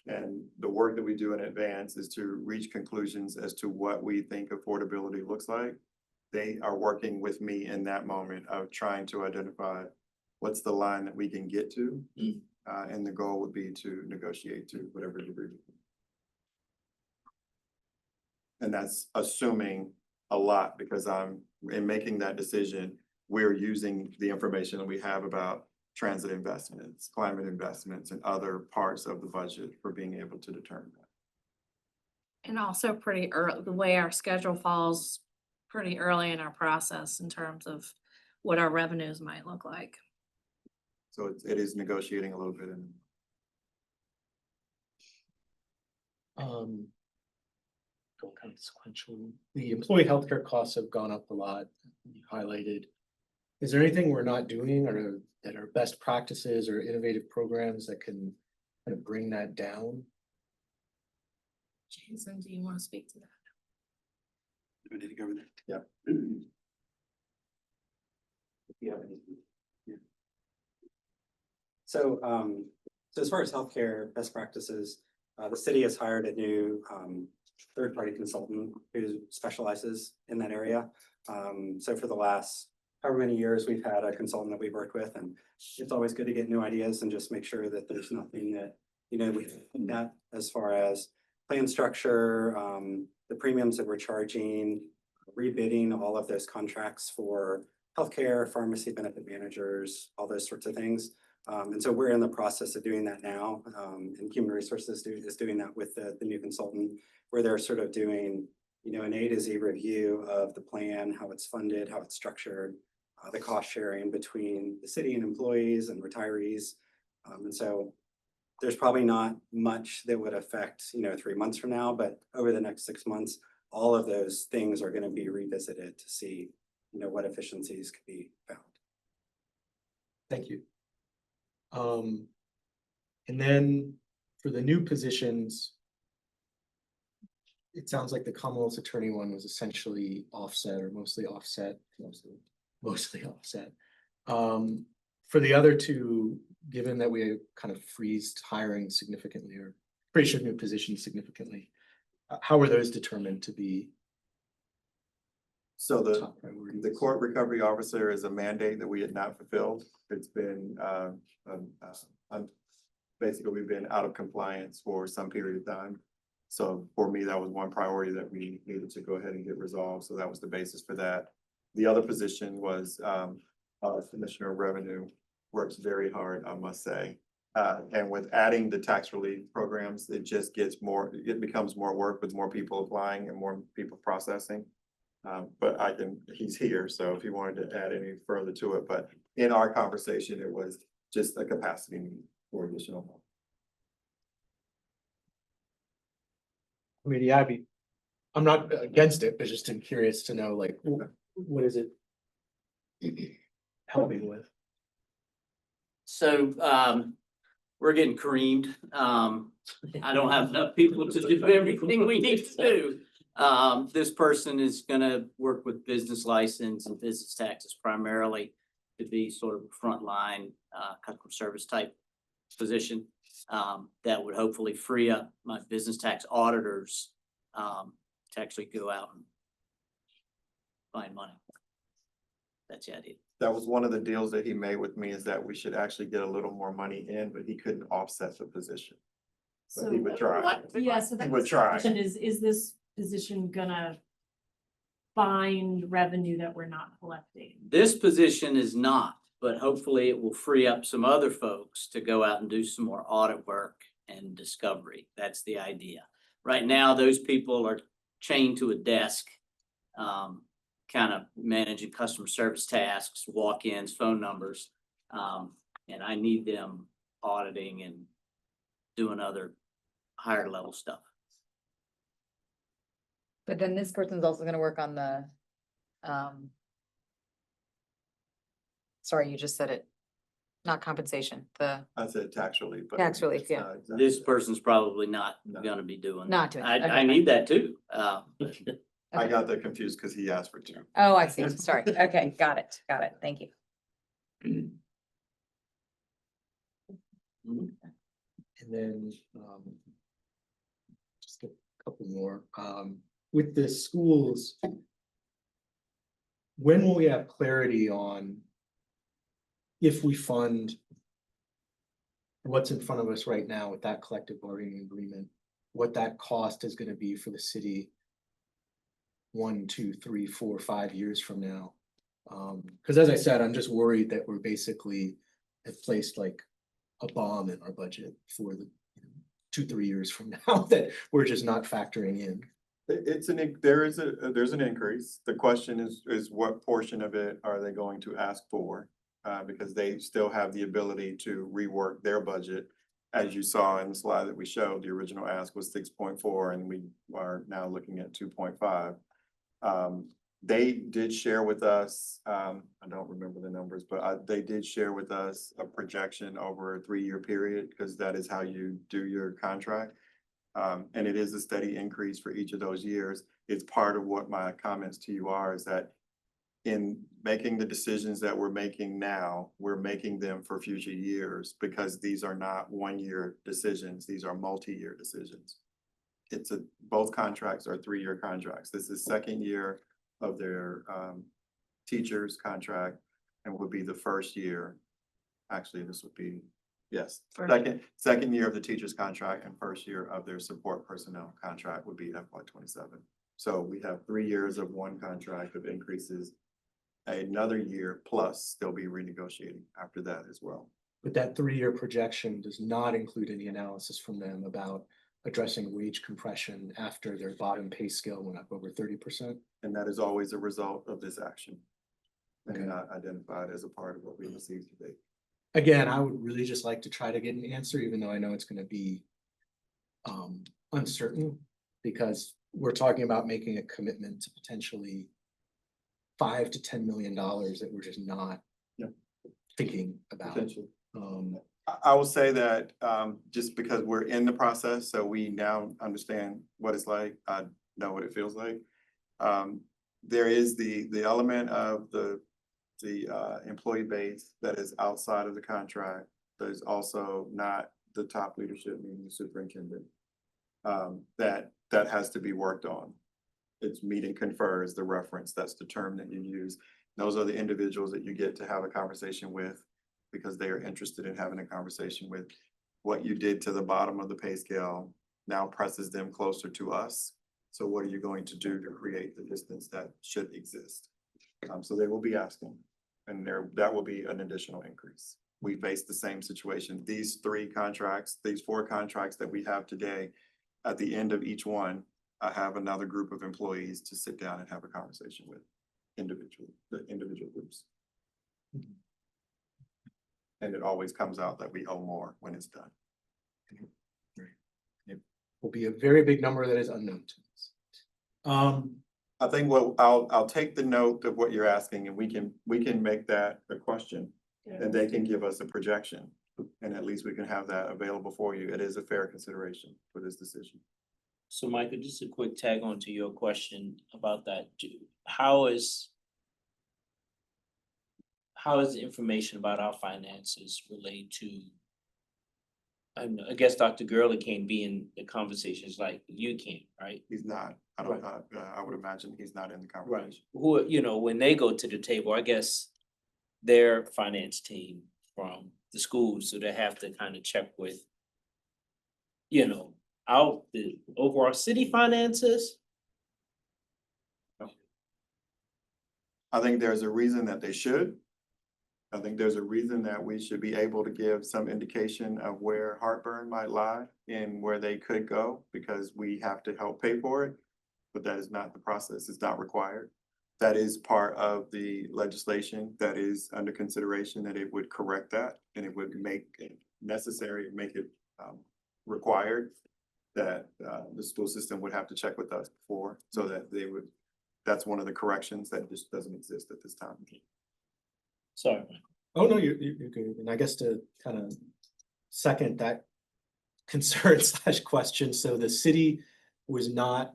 And the work that we do in advance is to reach conclusions as to what we think affordability looks like. They are working with me in that moment of trying to identify what's the line that we can get to. Mm. And the goal would be to negotiate to whatever degree. And that's assuming a lot, because in making that decision, we're using the information that we have about transit investments, climate investments, and other parts of the budget for being able to determine that. And also pretty early, the way our schedule falls pretty early in our process in terms of what our revenues might look like. So it is negotiating a little bit in. Going kind of sequential, the employee healthcare costs have gone up a lot, you highlighted. Is there anything we're not doing or that are best practices or innovative programs that can kind of bring that down? Jason, do you want to speak to that? Do we need to go over there? Yeah. Yeah. So, so as far as healthcare best practices, the city has hired a new, third-party consultant who specializes in that area. So for the last however many years, we've had a consultant that we've worked with, and it's always good to get new ideas and just make sure that there's nothing that, we look at as far as plan structure, the premiums that we're charging, rebidding all of those contracts for healthcare, pharmacy benefit managers, all those sorts of things. And so we're in the process of doing that now. And Human Resources is doing that with the new consultant, where they're sort of doing, an A to Z review of the plan, how it's funded, how it's structured, the cost sharing between the city and employees and retirees. And so there's probably not much that would affect, 3 months from now, but over the next 6 months, all of those things are going to be revisited to see, what efficiencies could be found. Thank you. And then for the new positions, it sounds like the Commonwealth's attorney one was essentially offset or mostly offset. Mostly offset. For the other two, given that we kind of freezed hiring significantly or creation of new positions significantly, how were those determined to be So the top priorities? The court recovery officer is a mandate that we had not fulfilled. It's been, basically, we've been out of compliance for some period of time. So for me, that was one priority that we needed to go ahead and get resolved. So that was the basis for that. The other position was, Commissioner of Revenue works very hard, I must say. And with adding the tax relief programs, it just it becomes more work with more people applying and more people processing. But he's here, so if he wanted to add any further to it, but in our conversation, it was just a capacity need for additional help. I mean, yeah, I'm not against it, but just I'm curious to know, like, what is it helping with? So, we're getting creamed. I don't have enough people to do everything we need to do. This person is gonna work with business license and business taxes primarily to be sort of a frontline, customer service type position. That would hopefully free up my business tax auditors, to actually go out and find money. That's the idea. That was one of the deals that he made with me, is that we should actually get a little more money in, but he couldn't offset the position. But he would try. Yeah, so that He would was the try. question is this position gonna find revenue that we're not collecting? This position is not, but hopefully it will free up some other folks to go out and do some more audit work and discovery. That's the idea. Right now, those people are chained to a desk, kind of managing customer service tasks, walk-ins, phone numbers. And I need them auditing and doing other higher level stuff. But then this person's also gonna work on the, sorry, you just said it, not compensation, the, I said tax relief, but. Tax relief, it's yeah. not exactly This that. person's probably not No. gonna be doing. Not doing it. I Okay. need that too. I got that confused because he asked for two. oh, I see, sorry, okay, got it, thank you. And then, just a couple more, with the schools. When will we have clarity on if we fund what's in front of us right now with that collective bargaining agreement, what that cost is gonna be for the city 1, 2, 3, 4, 5 years from now? Cause as I said, I'm just worried that we're basically have placed like a bomb in our budget for the 2, 3 years from now that we're just not factoring in. There's an increase. The question is what portion of it are they going to ask for? Because they still have the ability to rework their budget. As you saw in the slide that we showed, the original ask was 6.4 and we are now looking at 2.5. They did share with us, I don't remember the numbers, but they did share with us a projection over a 3-year period, because that is how you do your contract. And it is a steady increase for each of those years. It's part of what my comments to you are, is that in making the decisions that we're making now, we're making them for future years, because these are not 1-year decisions, these are multi-year decisions. Both contracts are 3-year contracts. This is second year of their teacher's contract and would be the first year. Actually, this would be, yes, second year of the teacher's contract and first year of their support personnel contract would be FY27. So we have 3 years of one contract of increases, another year plus they'll be renegotiating after that as well. But that 3-year projection does not include any analysis from them about addressing wage compression after their bottom pay scale went up over 30%. And that is always a result of this action. Okay. And not identified as a part of what we received today. Again, I would really just like to try to get an answer, even though I know it's gonna be uncertain, because we're talking about making a commitment to potentially $5 to $10 million that we're just not Yep. thinking about. Potentially. Um, I will say that just because we're in the process, so we now understand what it's like, I know what it feels like. There is the element of the employee base that is outside of the contract. There's also not the top leadership, meaning the superintendent. That has to be worked on. It's meet and confer is the reference, that's the term that you use. Those are the individuals that you get to have a conversation with, because they are interested in having a conversation with. What you did to the bottom of the pay scale now presses them closer to us. So what are you going to do to create the distance that should exist? So they will be asking, and that will be an additional increase. We face the same situation. These 4 contracts that we have today, at the end of each one, I have another group of employees to sit down and have a conversation with the individual groups. And it always comes out that we owe more when it's done. It will be a very big number that is unknown to us. I think I'll take the note of what you're asking, and we can make that a question. And they can give us a projection, and at least we can have that available for you. It is a fair consideration for this decision. So Michael, just a quick tag on to your question about that. How is the information about our finances related to? I guess Dr. Gurley can't be in the conversations like you can, right? He's not, I would imagine he's not in the Right. conversation. Who, when they go to the table, I guess their finance team from the school, so they have to kind of check with, the overall city finances I think there's a reason that they should. I think there's a reason that we should be able to give some indication of where heartburn might lie and where they could go, because we have to help pay for it. But that is not the process, it's not required. That is part of the legislation that is under consideration, that it would correct that and it would make it necessary, make it required that the school system would have to check with us before, so that they would, that's one of the corrections that just doesn't exist at this time. Sorry. Oh, no, you're good. And I guess to kind of second that concern slash question, so the city was not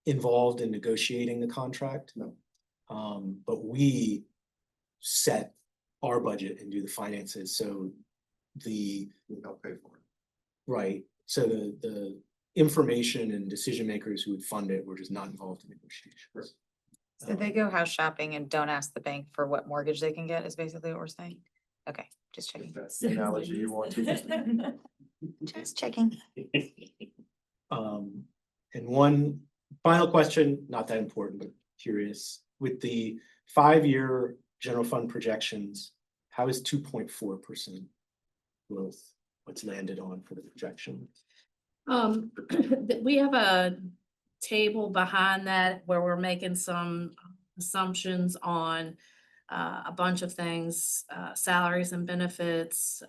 involved in negotiating the contract. No. But we set our budget and do the finances, so We help pay for it. right, so the information and decision makers who would fund it were just not involved in negotiations. So they go house shopping and don't ask the bank for what mortgage they can get is basically what we're saying? Okay, just checking. That's the analogy you want to use. Just checking. And one final question, not that important, but curious, with the 5-year general fund projections, how is 2.4% growth? What's landed on for the projection? We have a table behind that where we're making some assumptions on a bunch of things, salaries and benefits,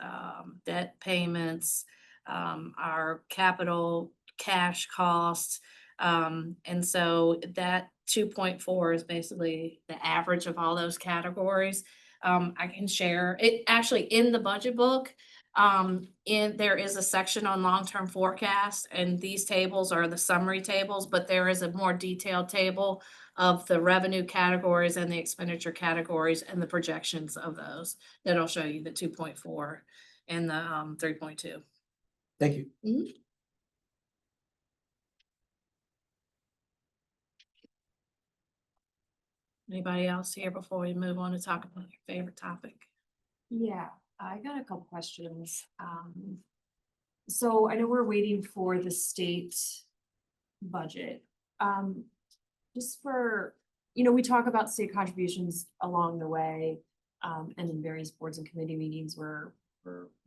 debt payments, our capital cash costs. And so that 2.4 is basically the average of all those categories. I can share it actually in the budget book. There is a section on long-term forecast, and these tables are the summary tables, but there is a more detailed table of the revenue categories and the expenditure categories and the projections of those. That'll show you the 2.4 and the 3.2. Thank you. Anybody else here before we move on to talk about your favorite topic? Yeah, I got a couple questions. So I know we're waiting for the state budget. Just for, we talk about state contributions along the way, and in various boards and committee meetings we're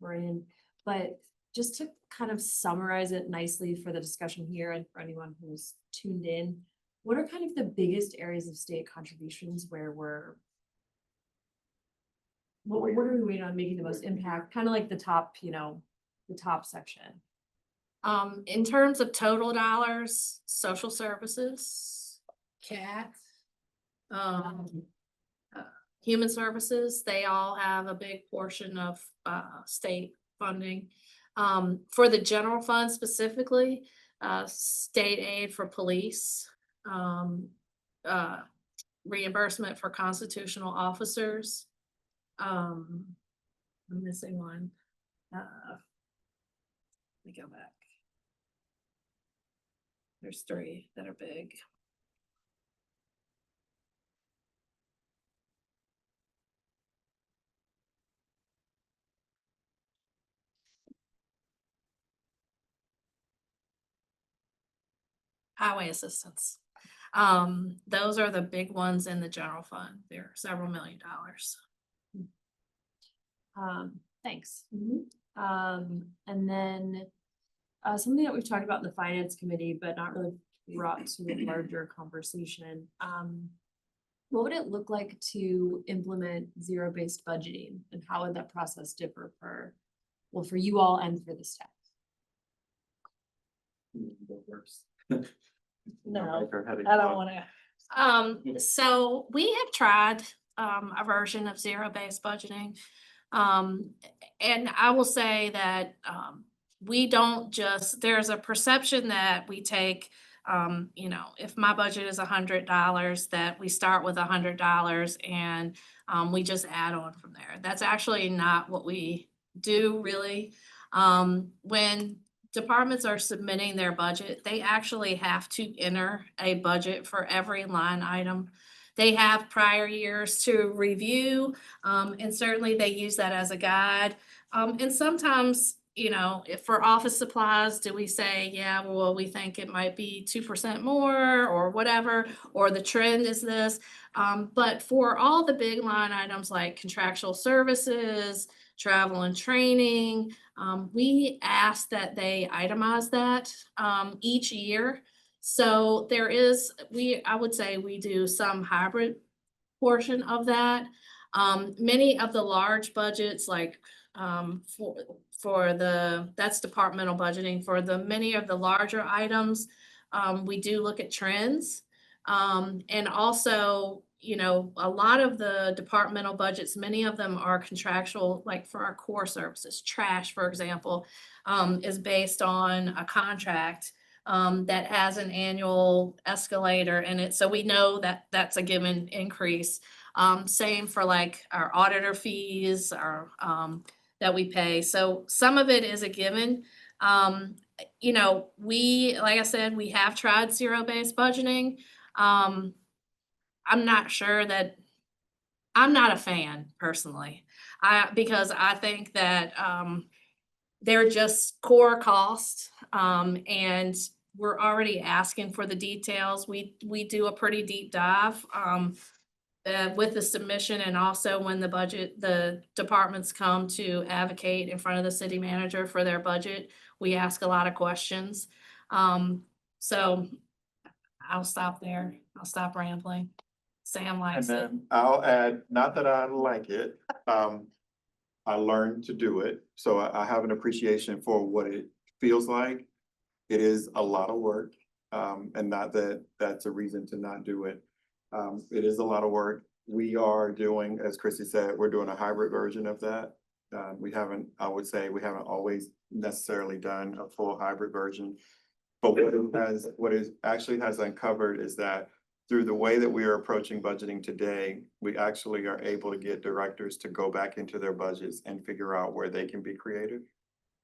in. But just to kind of summarize it nicely for the discussion here and for anyone who's tuned in, what are kind of the biggest areas of state contributions where what are we waiting on making the most impact? Kind of like the top, the top section. In terms of total dollars, social services, CAT, human services, they all have a big portion of state funding. For the general fund specifically, state aid for police, reimbursement for constitutional officers. I'm missing one. Let me go back. There's 3 that are big. Highway assistance. Those are the big ones in the general fund. They're several $1 million. Thanks. And then something that we've talked about in the finance committee, but not really brought to a larger conversation. What would it look like to implement zero-based budgeting, and how would that process differ for you all and for the staff? No, I don't wanna. So we have tried a version of zero-based budgeting. And I will say that we don't just, there's a perception that we take, if my budget is $100, that we start with $100 and we just add on from there. That's actually not what we do really. When departments are submitting their budget, they actually have to enter a budget for every line item. They have prior years to review, and certainly they use that as a guide. And sometimes you know, if for office supplies, do we say, yeah, well, we think it might be 2% more or whatever, or the trend is this? But for all the big line items like contractual services, travel and training, we ask that they itemize that, each year. So there is, I would say we do some hybrid portion of that. Many of the large budgets, like, that's departmental budgeting. For the many of the larger items, we do look at trends. And also, you know, a lot of the departmental budgets, many of them are contractual, like for our core services, trash, for example, is based on a contract that has an annual escalator in it. So we know that that's a given increase. Same for like our auditor fees, that we pay. So some of it is a given. You know, like I said, we have tried zero-based budgeting. I'm not sure that, I'm not a fan personally. Because I think that, they're just core costs, and we're already asking for the details. We do a pretty deep dive, with the submission, and also when the departments come to advocate in front of the city manager for their budget, we ask a lot of questions. So I'll stop there. I'll stop rambling. Sam And likes it. then I'll add, not that I like it, I learned to do it, so I have an appreciation for what it feels like. It is a lot of work, and not that that's a reason to not do it. It is a lot of work. We are doing, as Chrissy said, we're doing a hybrid version of that. I would say we haven't always necessarily done a full hybrid version. But what it actually has uncovered is that through the way that we are approaching budgeting today, we actually are able to get directors to go back into their budgets and figure out where they can be creative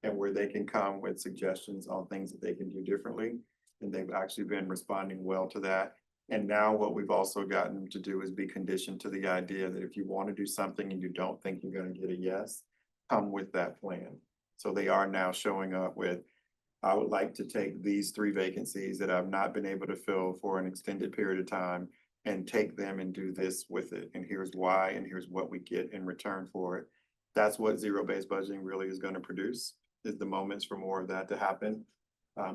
and where they can come with suggestions on things that they can do differently. And they've actually been responding well to that. And now what we've also gotten them to do is be conditioned to the idea that if you want to do something and you don't think you're going to get a yes, come with that plan. So they are now showing up with, I would like to take these 3 vacancies that I've not been able to fill for an extended period of time and take them and do this with it. And here's why, and here's what we get in return for it. That's what zero-based budgeting really is going to produce, is the moments for more of that to happen.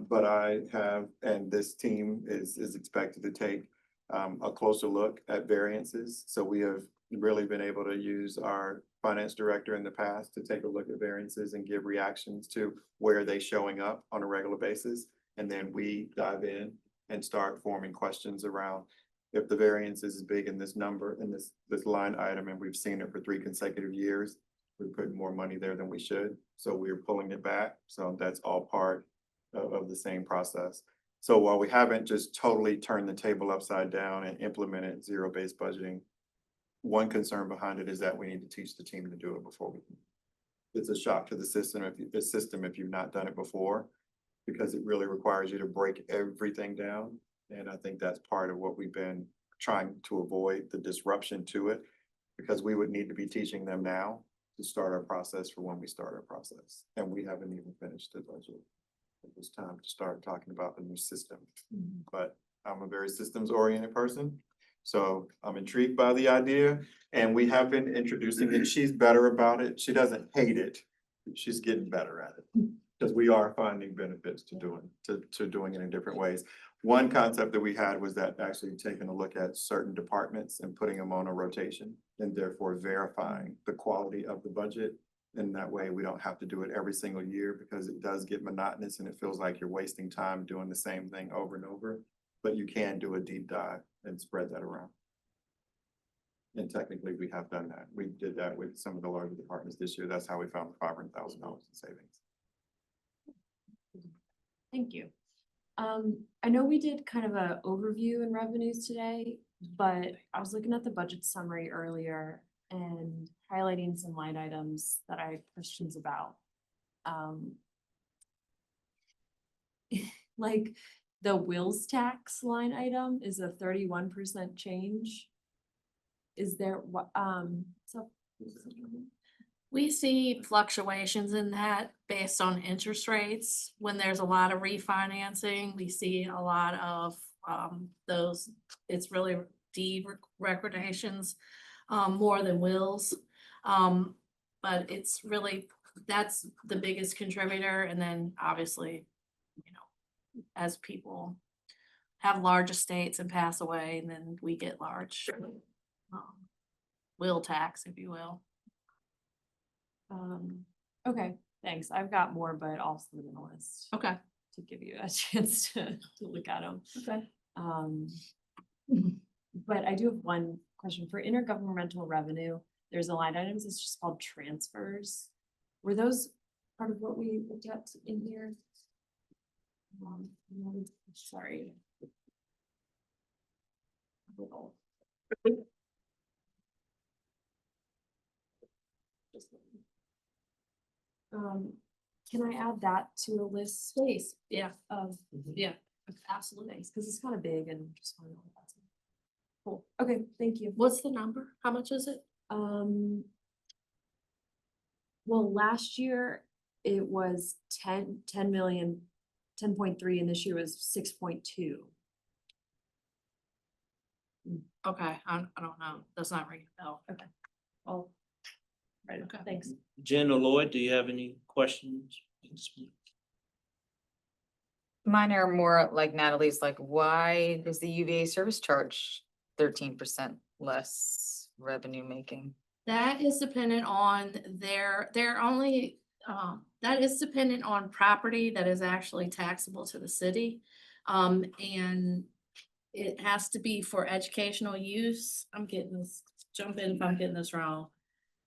But I have, and this team is expected to take a closer look at variances. So we have really been able to use our finance director in the past to take a look at variances and give reactions to where are they showing up on a regular basis. And then we dive in and start forming questions around if the variance is big in this number, in this line item, and we've seen it for 3 consecutive years, we're putting more money there than we should. So we're pulling it back. So that's all part of the same process. So while we haven't just totally turned the table upside down and implemented zero-based budgeting, one concern behind it is that we need to teach the team to do it before we can. It's a shock to the system if you've not done it before, because it really requires you to break everything down. And I think that's part of what we've been trying to avoid, the disruption to it, because we would need to be teaching them now to start our process for when we start our process. And we haven't even finished the budget. It was time to start talking about the new system. But I'm a very systems oriented person. So I'm intrigued by the idea, and we have been introducing it. She's better about it. She doesn't hate it. She's getting better at it because we are finding benefits to doing it in different ways. One concept that we had was that actually taking a look at certain departments and putting them on a rotation and therefore verifying the quality of the budget. And that way we don't have to do it every single year because it does get monotonous and it feels like you're wasting time doing the same thing over and over. But you can do a deep dive and spread that around. And technically we have done that. We did that with some of the larger departments this year. That's how we found the $500,000 in savings. Thank you. I know we did kind of an overview in revenues today, but I was looking at the budget summary earlier and highlighting some line items that I had questions about. Like the Wills tax line item is a 31% change. Is there what, so We see fluctuations in that based on interest rates. When there's a lot of refinancing, we see a lot of those, it's really deed recordations more than wills. But it's really, that's the biggest contributor. And then obviously, you know, as people have large estates and pass away, and then we get large will tax, if you will. Okay, thanks. I've got more, but I'll send them a list Okay. to give you a chance to look at them. Okay. But I do have one question for intergovernmental revenue. There's a line items, it's just called transfers. Were those part of what we looked at in here? Sorry. Can I add that to a list? Please, yeah, Of yeah. absolutely, because it's kind of big and just want to know what that's. Cool, okay, thank you. What's the number? How much is it? Well, last year it was 10 million, 10.3, and this year was 6.2. Okay, I don't know. That's not ringing a bell. Okay. Oh. Right, Okay. thanks. Jen or Lloyd, do you have any questions? Mine are more like Natalie's, like, why does the UVA service charge 13% less revenue making? That is dependent on their only, that is dependent on property that is actually taxable to the city. And it has to be for educational use. I'm getting this, jump in if I'm getting this wrong.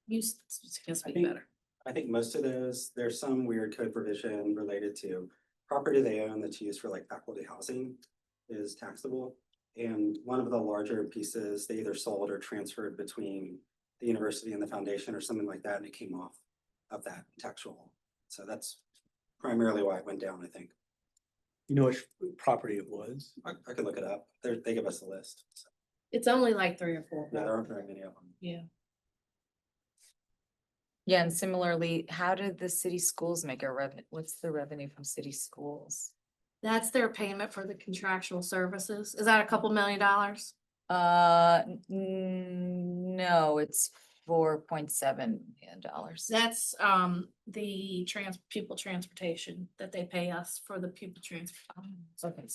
You can speak think- better. I think most of those, there's some weird code provision related to property they own that's used for like faculty housing is taxable. And one of the larger pieces, they either sold or transferred between the university and the foundation or something like that, and it came off of that tax roll. So that's primarily why it went down, I think. You know which property it was? I could look it up. They give us a list. So, It's only like 3 or 4. yeah, there aren't very many of them. Yeah. Yeah, and similarly, how did the city schools make a revenue? What's the revenue from city schools? That's their payment for the contractual services. Is that a couple $1 million? No, it's $4.7 million. That's the pupil transportation that they pay us for the pupil transportation. Okay.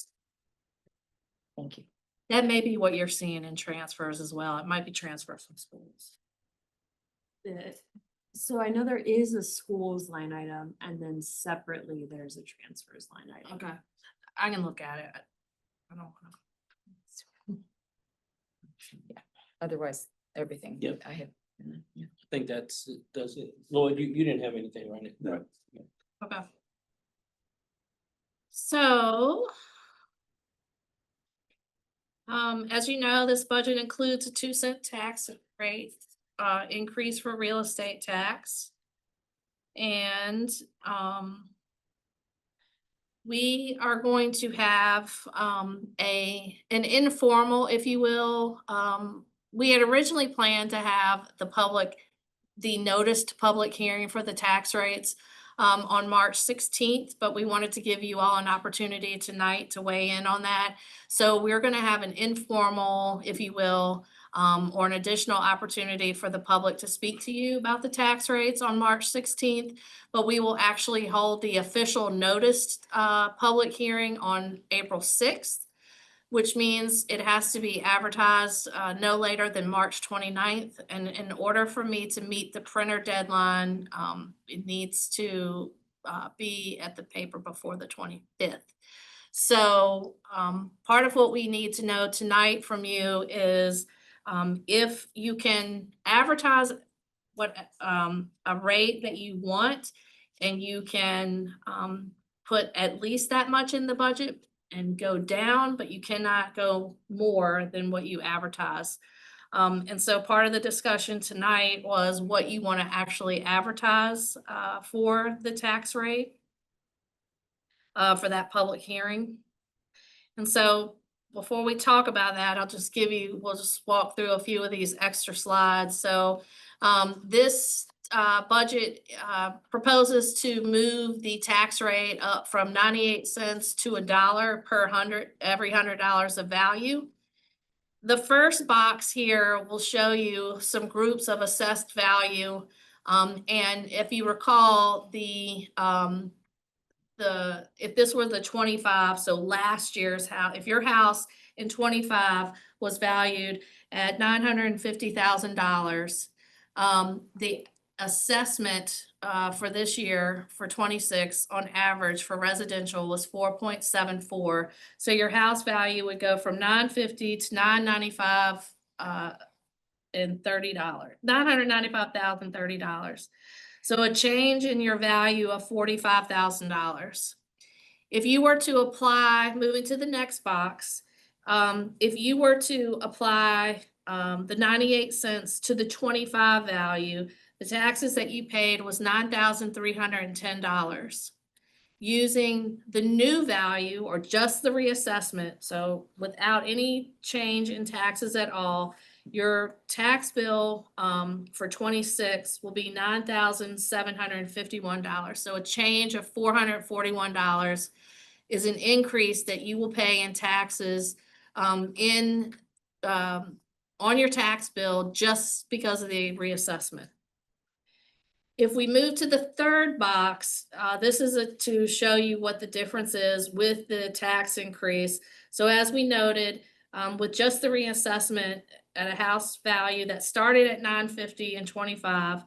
Thank you. That may be what you're seeing in transfers as well. It might be transfers from schools. So I know there is a schools line item, and then separately there's a transfers line item. Okay, I can look at it. I don't know. Yeah, otherwise, everything Yep. I have. Yeah. I think does it. Lloyd, you didn't have anything, right? No. Okay. So. As you know, this budget includes a 2-cent tax rate increase for real estate tax. And we are going to have an informal, if you will. We had originally planned to have the noticed public hearing for the tax rates on March 16th, but we wanted to give you all an opportunity tonight to weigh in on that. So we're going to have an informal, if you will, or an additional opportunity for the public to speak to you about the tax rates on March 16th. But we will actually hold the official noticed public hearing on April 6th, which means it has to be advertised no later than March 29th. And in order for me to meet the printer deadline, it needs to be at the paper before the 25th. So part of what we need to know tonight from you is if you can advertise what a rate that you want, and you can put at least that much in the budget and go down, but you cannot go more than what you advertise. And so part of the discussion tonight was what you want to actually advertise for the tax rate for that public hearing. And so before we talk about that, we'll just walk through a few of these extra slides. So this budget proposes to move the tax rate up from 98 cents to $1 per every $100 of value. The first box here will show you some groups of assessed value. And if you recall, if this were the 25, so last year's house, if your house in 25 was valued at $950,000, the assessment for this year for 26 on average for residential was 4.74. So your house value would go from 950 to 995 and $30, $995,030. So a change in your value of $45,000. If you were to apply, moving to the next box, if you were to apply the 98 cents to the 25 value, the taxes that you paid was $9,310. Using the new value or just the reassessment, so without any change in taxes at all, your tax bill for 26 will be $9,751. So a change of $441 is an increase that you will pay in taxes on your tax bill just because of the reassessment. If we move to the third box, this is to show you what the difference is with the tax increase. So as we noted, with just the reassessment at a house value that started at $950 and 25,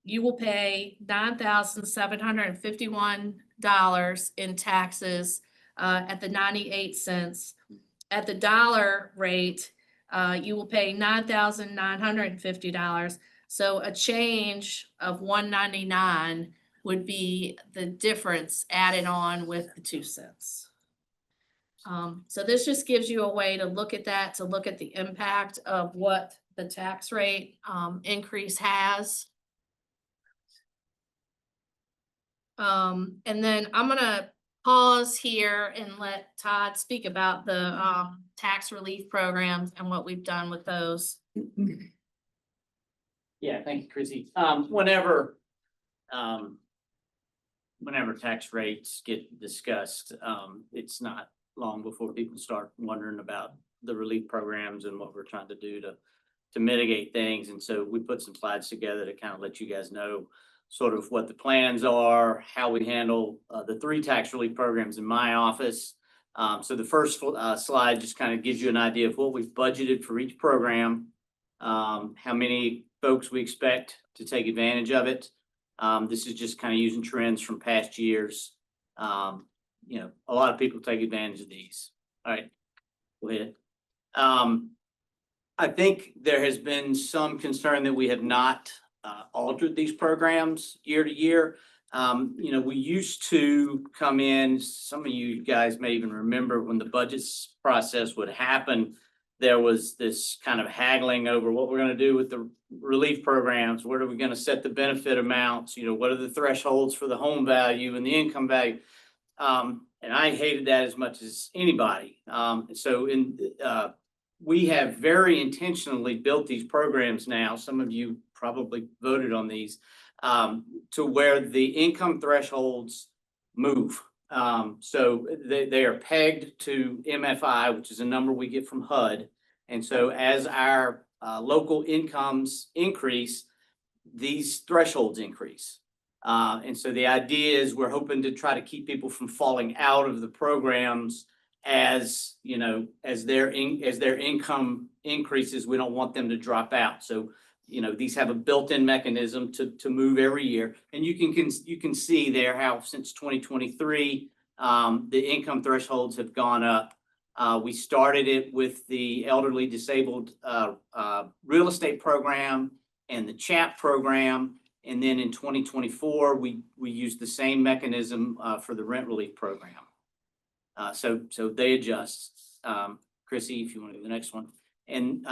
you will pay $9,751 in taxes at the 98 cents. At the dollar rate, you will pay $9,950. So a change of $1.99 would be the difference added on with the 2 cents. So this just gives you a way to look at that, to look at the impact of what the tax rate increase has. And then I'm gonna pause here and let Todd speak about the tax relief programs and what we've done with those. Yeah, thank you, Chrissy. Whenever tax rates get discussed, it's not long before people start wondering about the relief programs and what we're trying to do to mitigate things. And so we put some slides together to kind of let you guys know sort of what the plans are, how we handle the 3 tax relief programs in my office. So the first slide just kind of gives you an idea of what we've budgeted for each program, how many folks we expect to take advantage of it. This is just kind of using trends from past years. You know, a lot of people take advantage of these. All right, go ahead. I think there has been some concern that we have not altered these programs year to year. You know, we used to come in, some of you guys may even remember when the budget process would happen, there was this kind of haggling over what we're going to do with the relief programs. Where are we going to set the benefit amounts? You know, what are the thresholds for the home value and the income value? And I hated that as much as anybody. We have very intentionally built these programs now. Some of you probably voted on these to where the income thresholds move. So they are pegged to MFI, which is a number we get from HUD. And so as our local incomes increase, these thresholds increase. And so the idea is we're hoping to try to keep people from falling out of the programs as, you know, as their income increases. We don't want them to drop out. So, you know, these have a built-in mechanism to move every year. And you can see there how since 2023, the income thresholds have gone up. We started it with the elderly disabled real estate program and the CHAP program. And then in 2024, we used the same mechanism for the rent relief program. So they adjust. Chrissy, if you want to go to the next one. And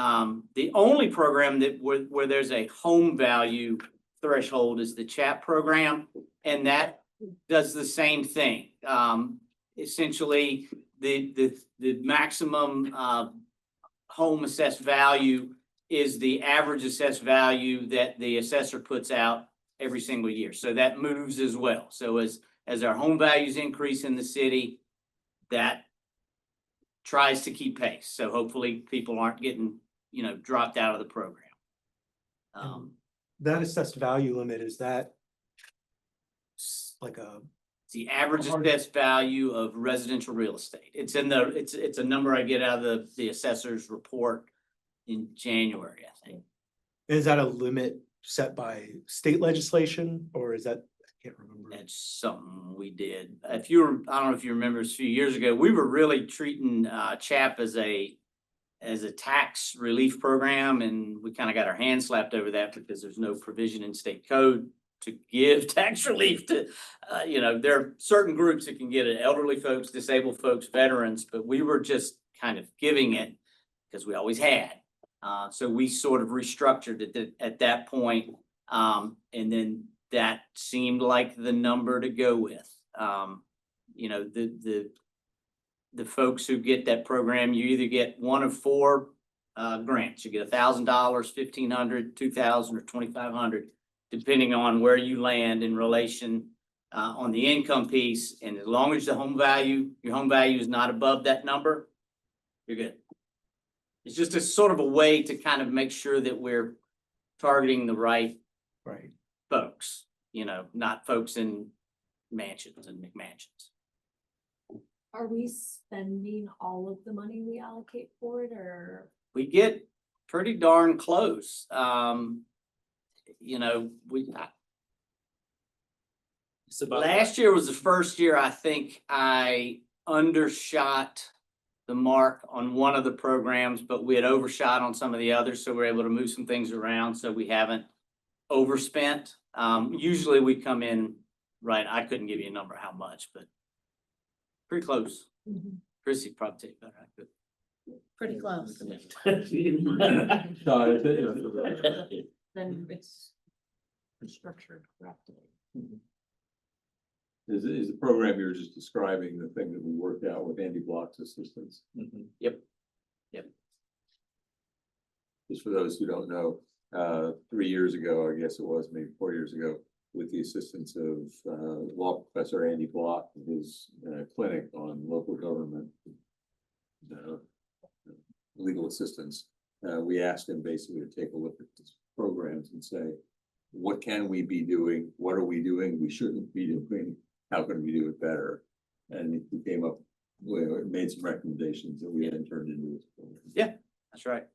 the only program that where there's a home value threshold is the CHAP program, and that does the same thing. Essentially, the maximum home assessed value is the average assessed value that the assessor puts out every single year. So that moves as well. So as our home values increase in the city, that tries to keep pace. So hopefully people aren't getting, dropped out of the program. That assessed value limit, is that like It's the average assessed value of residential real estate. It's in the, it's a number I get out of the assessor's report in January, I think. is that a limit set by state legislation, or is that, I can't remember. That's something we did. I don't know if you remember, a few years ago, we were really treating CHAP as a tax relief program, and we kind of got our hands slapped over that because there's no provision in state code to give tax relief to, there are certain groups that can get it, elderly folks, disabled folks, veterans, but we were just kind of giving it because we always had. So we sort of restructured it at that point, and then that seemed like the number to go with. The folks who get that program, you either get one of four grants. You get $1,000, $1,500, $2,000, or $2,500, depending on where you land in relation on the income piece. And as long as your home value is not above that number, you're good. It's just a sort of a way to kind of make sure that we're targeting the right folks, not folks in mansions and McMansions. Are we spending all of the money we allocate for it, or? We get pretty darn close. It's about Last year was the first year I think I undershot the mark on one of the programs, but we had overshot on some of the others, so we're able to move some things around, so we haven't overspent. Usually we come in right. I couldn't give you a number how much, but pretty close. Chrissy probably take better. I could. Pretty close. Then it's structured correctly. Is the program you're just describing the thing that we worked out with Andy Block's assistance? Yep. Just for those who don't know, 3 years ago, I guess it was, maybe 4 years ago, with the assistance of law professor Andy Block and his clinic on local government legal assistance, we asked him basically to take a look at these programs and say, what can we be doing? What are we doing we shouldn't be doing? How can we do it better? And we came up, made some recommendations that we then turned into this program. Yeah, that's right.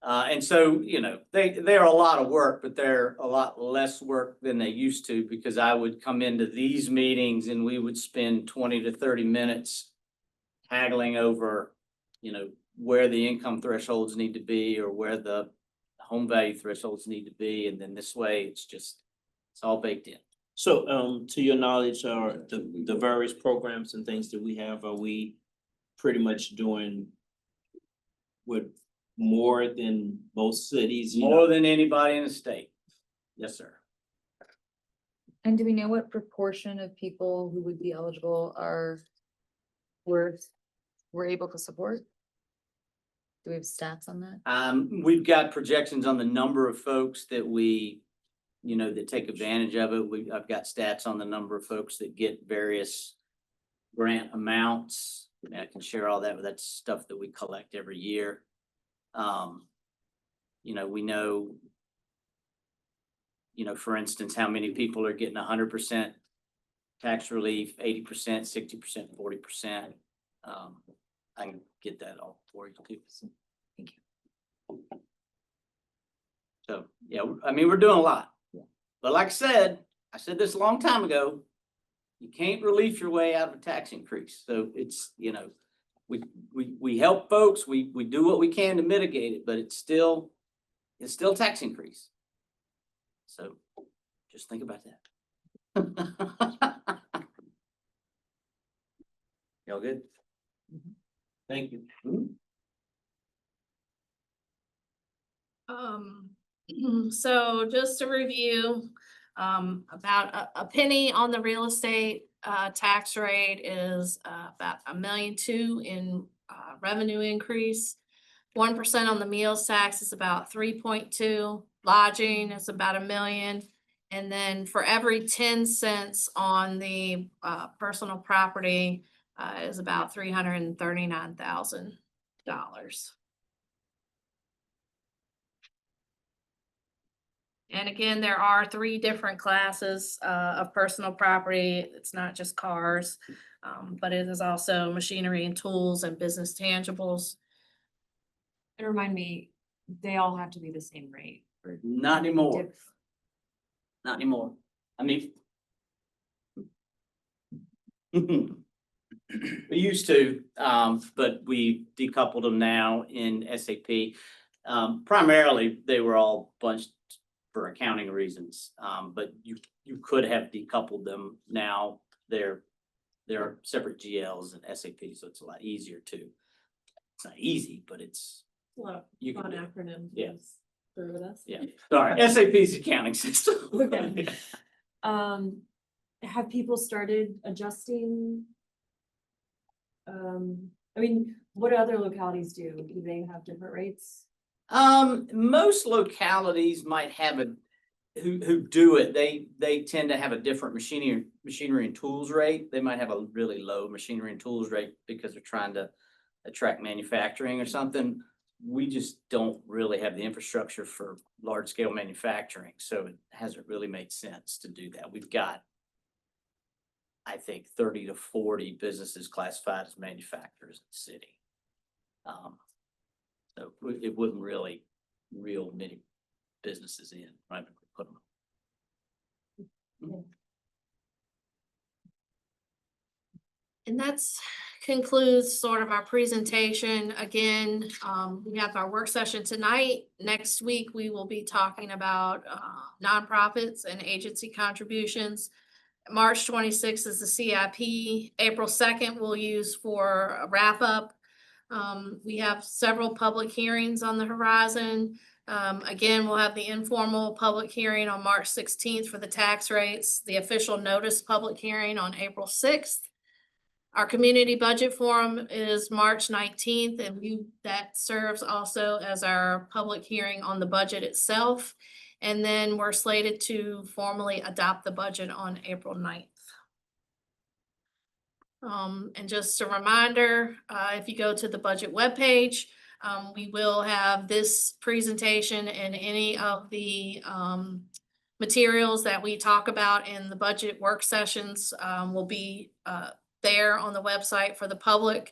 And so, they're a lot of work, but they're a lot less work than they used to, because I would come into these meetings and we would spend 20 to 30 minutes haggling over, where the income thresholds need to be or where the home value thresholds need to be. And then this way, it's all baked in. So, to your knowledge, are the various programs and things that we have, are we pretty much doing with more than most cities? More than anybody in the state. Yes, sir. And do we know what proportion of people who would be eligible we're able to support? Do we have stats on that? We've got projections on the number of folks that that take advantage of it. I've got stats on the number of folks that get various grant amounts. I can share all that, but that's stuff that we collect every year. We know, for instance, how many people are getting 100% tax relief, 80%, 60%, 40%. I can get that all for you too. Thank you. So, yeah, we're doing a lot. But like I said this a long time ago, you can't relief your way out of a tax increase. So it's, we help folks, we do what we can to mitigate it, but it's still tax increase. So just think about that. Y'all good? Thank you. So just to review, about a penny on the real estate tax rate is about $1.2 million in revenue increase. 1% on the meals tax is about 3.2. Lodging is about $1 million, And then for every 10 cents on the personal property is about $339,000. And again, there are 3 different classes of personal property. It's not just cars, but it is also machinery and tools and business tangibles. And remind me, they all have to be the same rate or Not anymore, diff- not anymore. I mean. We used to, but we decoupled them now in SAP. Primarily, they were all bunched for accounting reasons, but you could have decoupled them. Now they're separate GLs and SAP, so it's a lot easier to. It's not easy, but it's, Well, you can fun do it. acronym. Yeah. Through with us. Yeah, sorry, SAP's accounting system. Okay. Have people started adjusting? I mean, what do other localities do? Do they have different rates? Most localities might have who do it, they tend to have a different machinery and tools rate. They might have a really low machinery and tools rate because they're trying to attract manufacturing or something. We just don't really have the infrastructure for large scale manufacturing, so it hasn't really made sense to do that. We've got, I think, 30 to 40 businesses classified as manufacturers in the city. So it wouldn't really reel many businesses in, right? Put them. And that's concludes sort of our presentation. Again, we have our work session tonight. Next week, we will be talking about nonprofits and agency contributions. March 26th is the CIP. April 2nd, we'll use for a wrap up. We have several public hearings on the horizon. Again, we'll have the informal public hearing on March 16th for the tax rates, the official notice public hearing on April 6th. Our community budget forum is March 19th, and that serves also as our public hearing on the budget itself. And then we're slated to formally adopt the budget on April 9th. And just a reminder, if you go to the budget webpage, we will have this presentation and any of the materials that we talk about in the budget work sessions will be there on the website for the public,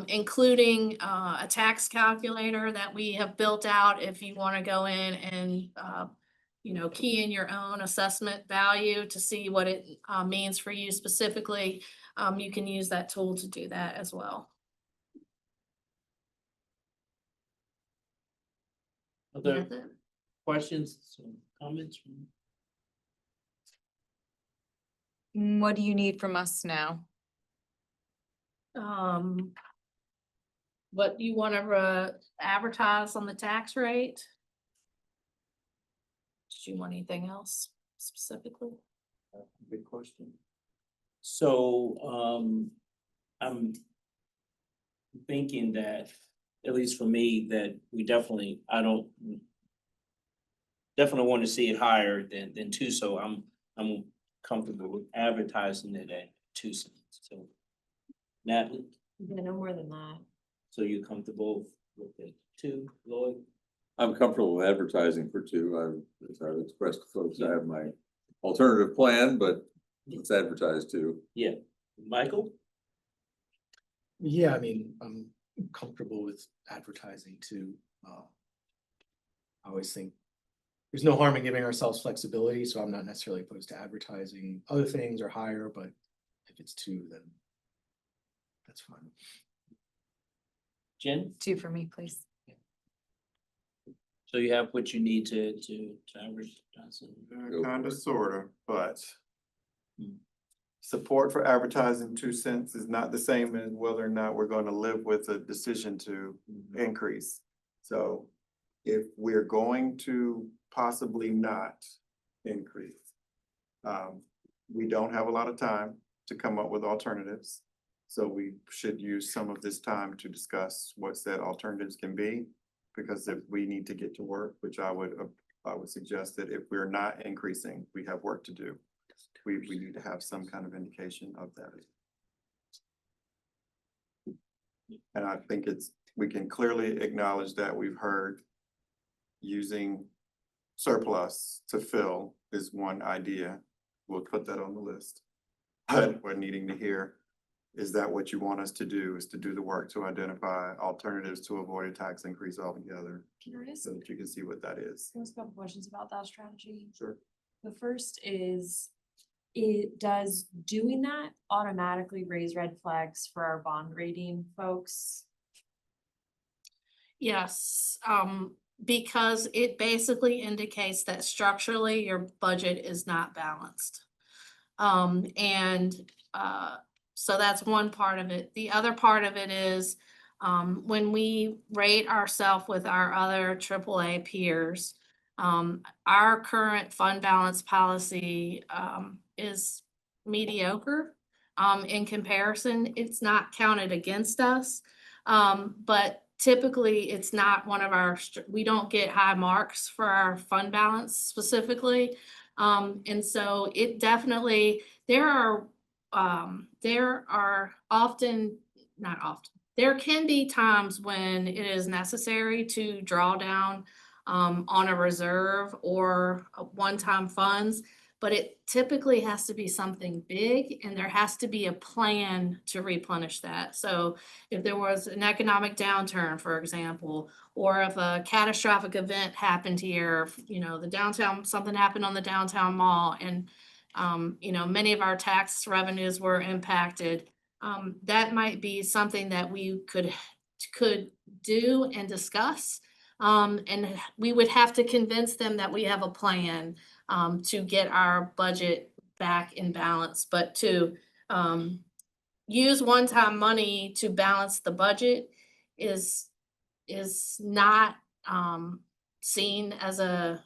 including a tax calculator that we have built out if you want to go in and key in your own assessment value to see what it means for you specifically. You can use that tool to do that as well. Other That's it. questions, comments? What do you need from us now? What do you want to advertise on the tax rate? Do you want anything else specifically? Good question. So, I'm thinking that, at least for me, that we definitely want to see it higher than 2, so I'm comfortable with advertising it at 2 cents, so. Natalie, Yeah, no more than that. so you're comfortable with it 2, Lloyd? I'm comfortable with advertising for 2. As I've expressed to folks, I have my alternative plan, but let's advertise 2. Yeah, Michael? Yeah, I mean, I'm comfortable with advertising too. I always think there's no harm in giving ourselves flexibility, so I'm not necessarily opposed to advertising other things or higher, but if it's 2, then that's fine. Jen? 2 for me, please. So you have what you need to advertise? Kind of, sort of, but Hmm. support for advertising 2 cents is not the same as whether or not we're going to live with a decision to increase. So if we're going to possibly not increase, we don't have a lot of time to come up with alternatives. So we should use some of this time to discuss what said alternatives can be. Because if we need to get to work, which I would I would suggest that if we're not increasing, we have work to do. We need to have some kind of indication of that. And I think we can clearly acknowledge that we've heard using surplus to fill is one idea. We'll put that on the list. But we're needing to hear, is that what you want us to do, is to do the work to identify alternatives to avoid a tax increase altogether, Can I ask, so that you can see what that is. can I ask a couple questions about that strategy? Sure. The first is, does doing that automatically raise red flags for our bond rating folks? Yes, because it basically indicates that structurally your budget is not balanced. So that's one part of it. The other part of it is, when we rate ourselves with our other AAA peers, our current fund balance policy, is mediocre. In comparison, it's not counted against us. But typically, it's not one of our, we don't get high marks for our fund balance specifically. And so it definitely, there are often, not often, there can be times when it is necessary to draw down on a reserve or a one-time funds, but it typically has to be something big and there has to be a plan to replenish that. So if there was an economic downturn, for example, or if a catastrophic event happened here, you know, the downtown, something happened on the downtown mall and you know, many of our tax revenues were impacted. That might be something that we could do and discuss. And we would have to convince them that we have a plan to get our budget back in balance, but to use one-time money to balance the budget is not seen as a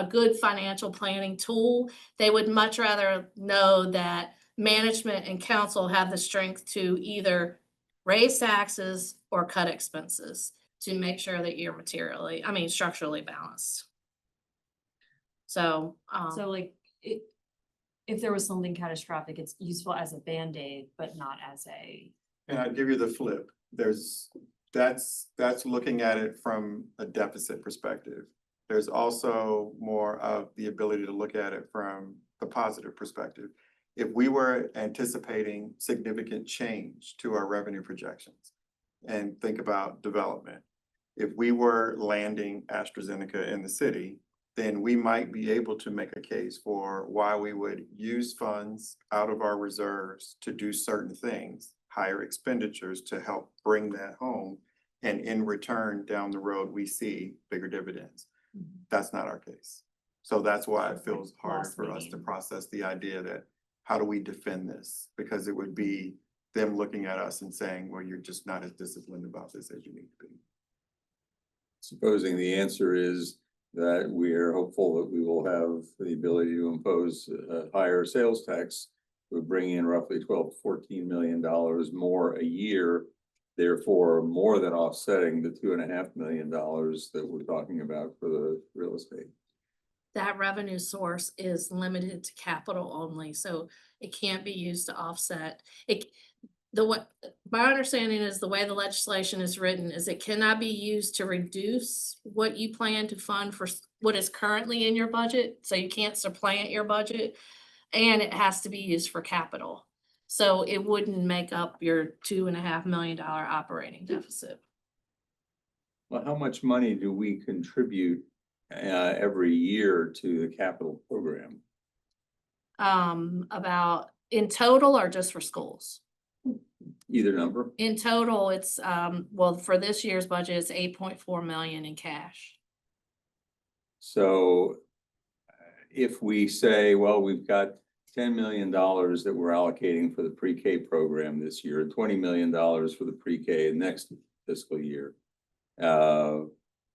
good financial planning tool. They would much rather know that management and council have the strength to either raise taxes or cut expenses to make sure that you're structurally balanced. So, So like, if there was something catastrophic, it's useful as a Band-Aid, but not as a. And I'll give you the flip. That's looking at it from a deficit perspective. There's also more of the ability to look at it from the positive perspective. If we were anticipating significant change to our revenue projections and think about development, if we were landing AstraZeneca in the city, then we might be able to make a case for why we would use funds out of our reserves to do certain things, higher expenditures to help bring that home. And in return, down the road, we see bigger dividends. That's not our case. So that's why it feels hard for us to process the idea that, how do we defend this? Because it would be them looking at us and saying, well, you're just not as disciplined about this as you need to be. Supposing the answer is that we are hopeful that we will have the ability to impose a higher sales tax, we bring in roughly $12–14 million more a year, therefore more than offsetting the $2.5 million that we're talking about for the real estate. that revenue source is limited to capital only, so it can't be used to offset. My understanding is the way the legislation is written is it cannot be used to reduce what you plan to fund for what is currently in your budget, so you can't supplant your budget, and it has to be used for capital. So it wouldn't make up your $2.5 million operating deficit. Well, how much money do we contribute every year to the capital program? About in total or just for schools? Either number? In total, it's, well, for this year's budget, it's 8.4 million in cash. So if we say, well, we've got $10 million that we're allocating for the pre-K program this year, and $20 million for the pre-K next fiscal year,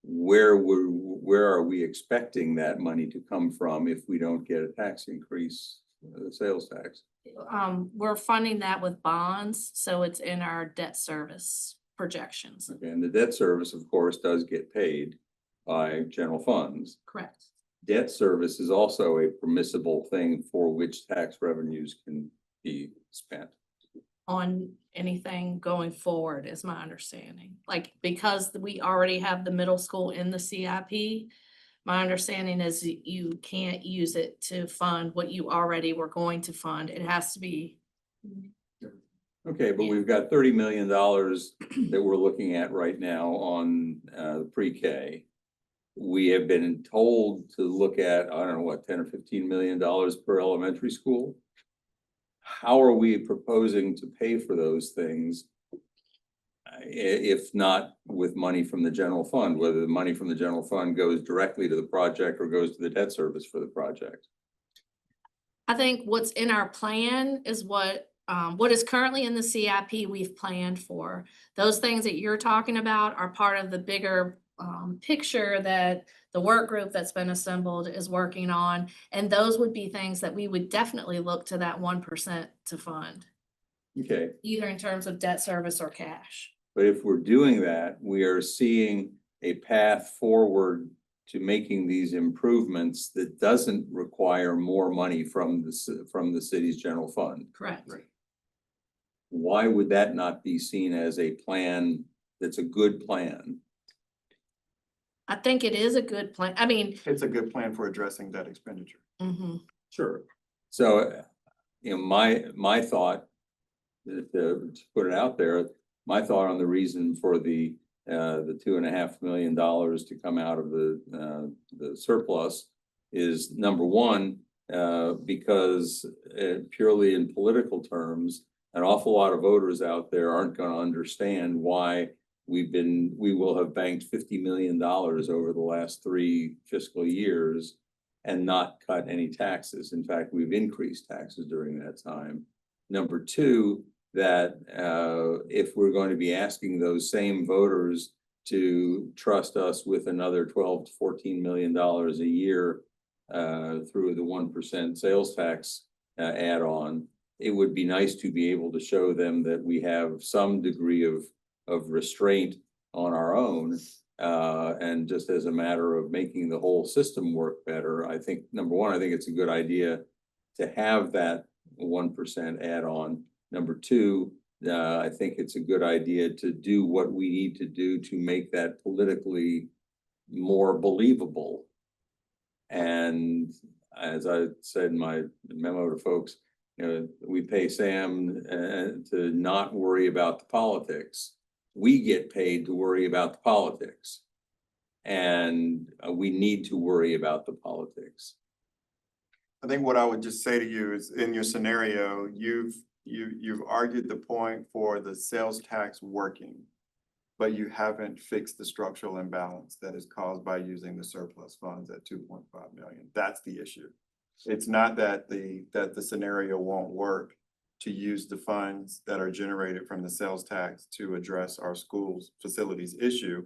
where are we expecting that money to come from if we don't get a tax increase, the sales tax? We're funding that with bonds, so it's in our debt service projections. Okay, and the debt service, of course, does get paid by general funds. Correct. Debt service is also a permissible thing for which tax revenues can be spent. On anything going forward is my understanding. Like, because we already have the middle school in the CIP, my understanding is that you can't use it to fund what you already were going to fund. It has to be, Okay, but Yeah. we've got $30 million that we're looking at right now on pre-K. We have been told to look at, I don't know, what, 10 or $15 million per elementary school? How are we proposing to pay for those things? If not with money from the general fund, whether the money from the general fund goes directly to the project or goes to the debt service for the project? I think what's in our plan is what is currently in the CIP we've planned for. Those things that you're talking about are part of the bigger picture that the work group that's been assembled is working on. And those would be things that we would definitely look to that 1% to fund, Okay, either in terms of debt service or cash. but if we're doing that, we are seeing a path forward to making these improvements that doesn't require more money from the city's general fund. Correct. Why would that not be seen as a plan that's a good plan? I think it is a good plan. I mean, It's a good plan for addressing that expenditure. mhm. Sure. So, my thought, to put it out there, my thought on the reason for the $2.5 million to come out of the surplus is, number one, because purely in political terms, an awful lot of voters out there aren't gonna understand why we will have banked $50 million over the last 3 fiscal years and not cut any taxes. In fact, we've increased taxes during that time. Number two, that if we're going to be asking those same voters to trust us with another $12 to $14 million a year through the 1% sales tax add-on, it would be nice to be able to show them that we have some degree of restraint on our own. And just as a matter of making the whole system work better, I think, number one, I think it's a good idea to have that 1% add-on. Number two, I think it's a good idea to do what we need to do to make that politically more believable. And as I said in my memo to folks, we pay Sam to not worry about the politics. We get paid to worry about the politics. And we need to worry about the politics. I think what I would just say to you is, in your scenario, you've argued the point for the sales tax working, but you haven't fixed the structural imbalance that is caused by using the surplus funds at 2.5 million. That's the issue. It's not that the scenario won't work to use the funds that are generated from the sales tax to address our schools facilities issue.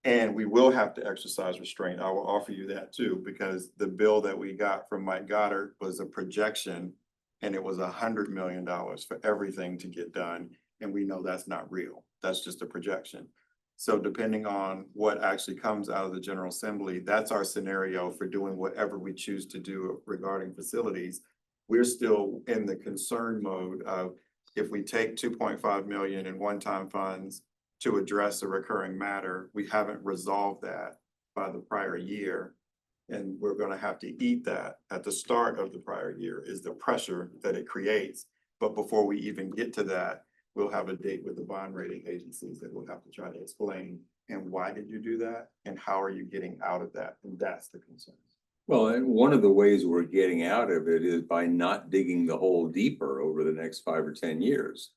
And we will have to exercise restraint. I will offer you that too, because the bill that we got from Mike Goddard was a projection, and it was $100 million for everything to get done. And we know that's not real. That's just a projection. So depending on what actually comes out of the General Assembly, that's our scenario for doing whatever we choose to do regarding facilities. We're still in the concern mode of, if we take 2.5 million in one-time funds to address a recurring matter, we haven't resolved that by the prior year. And we're gonna have to eat that at the start of the prior year, is the pressure that it creates. But before we even get to that, we'll have a date with the bond rating agencies that we'll have to try to explain, and why did you do that? And how are you getting out of that? And that's the concern. Well, and one of the ways we're getting out of it is by not digging the hole deeper over the next 5 or 10 years.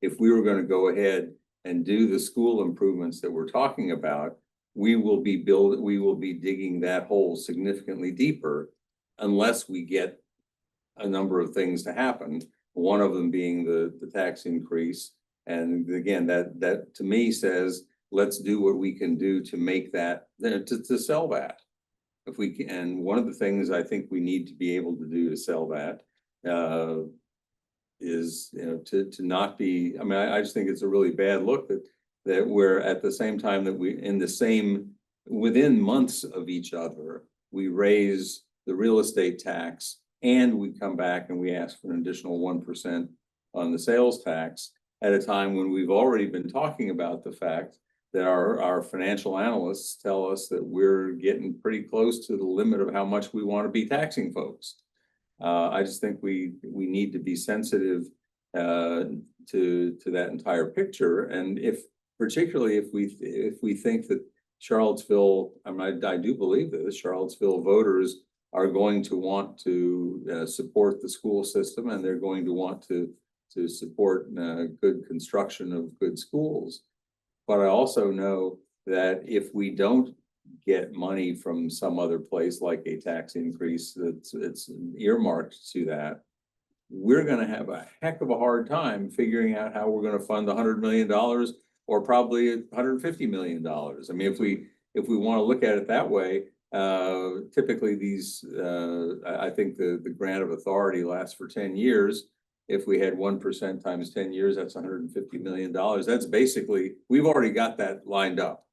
If we were going to go ahead and do the school improvements that we're talking about, we will be digging that hole significantly deeper unless we get a number of things to happen. One of them being the tax increase. And again, that to me says, let's do what we can do to make that, to sell that. If we can, and one of the things I think we need to be able to do to sell that is, to not be, I mean, I just think it's a really bad look that that we're at the same time that we, in the same, within months of each other, we raise the real estate tax and we come back and we ask for an additional 1% on the sales tax at a time when we've already been talking about the fact that our financial analysts tell us that we're getting pretty close to the limit of how much we want to be taxing folks. I just think we need to be sensitive to that entire picture. And particularly if we think that Charlottesville, I do believe that the Charlottesville voters are going to want to support the school system, and they're going to want to support good construction of good schools. But I also know that if we don't get money from some other place, like a tax increase that's earmarked to that, we're gonna have a heck of a hard time figuring out how we're gonna fund $100 million or probably $150 million. I mean, if we want to look at it that way, typically these, I think the grant of authority lasts for 10 years. If we had 1% times 10 years, that's $150 million. That's basically, we've already got that lined up.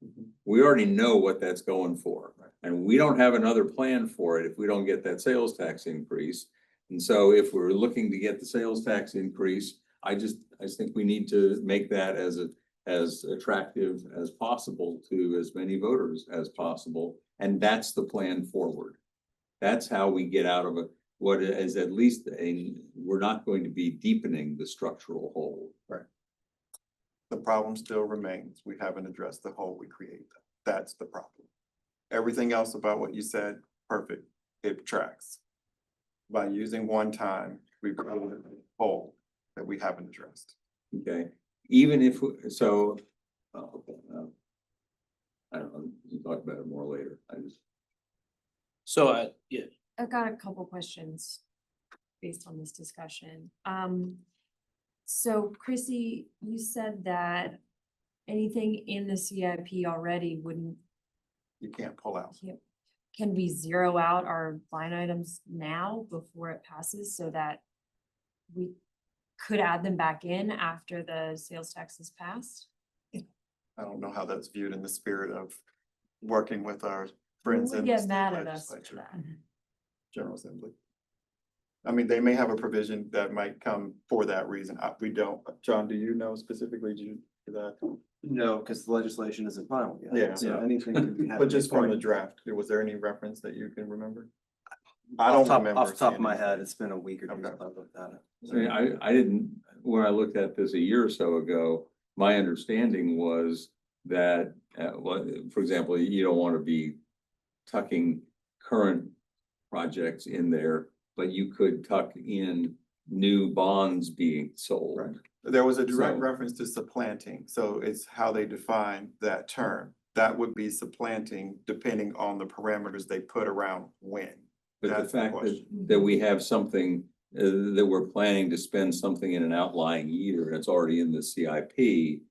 We already know what that's going for. And we don't have another plan for it if we don't get that sales tax increase. And so if we're looking to get the sales tax increase, I think we need to make that as attractive as possible to as many voters as possible. And that's the plan forward. That's how we get out of what is at least we're not going to be deepening the structural hole. Right. The problem still remains. We haven't addressed the hole we created. That's the problem. Everything else about what you said, perfect. It tracks. By using one time, we've created a hole that we haven't addressed. Okay, even if, so, okay, I don't know, we'll talk about it more later. So, yeah, I've got a couple questions based on this discussion. So Chrissy, you said that anything in the CIP already wouldn't, You can't pull out. can we zero out our line items now before it passes so that we could add them back in after the sales tax is passed? I don't know how that's viewed in the spirit of working with our friends Who in would the get state mad at us for legislature, that? General Assembly. I mean, they may have a provision that might come for that reason. We don't. John, do you know specifically for that? No, because the legislation isn't final yet. Yeah. So anything could be. But just from the draft, was there any reference that you can remember? I don't remember. Off the top of seeing my anything. head, it's been a week or two Okay. since I looked at it. I mean, I didn't, when I looked at this a year or so ago, my understanding was that, for example, you don't want to be tucking current projects in there, but you could tuck in new bonds being sold. Right. There was a direct So- reference to supplanting, so it's how they define that term. That would be supplanting depending on the parameters they put around when. But the That's the fact that, question. that we have something, that we're planning to spend something in an outlying year, and it's already in the CIP,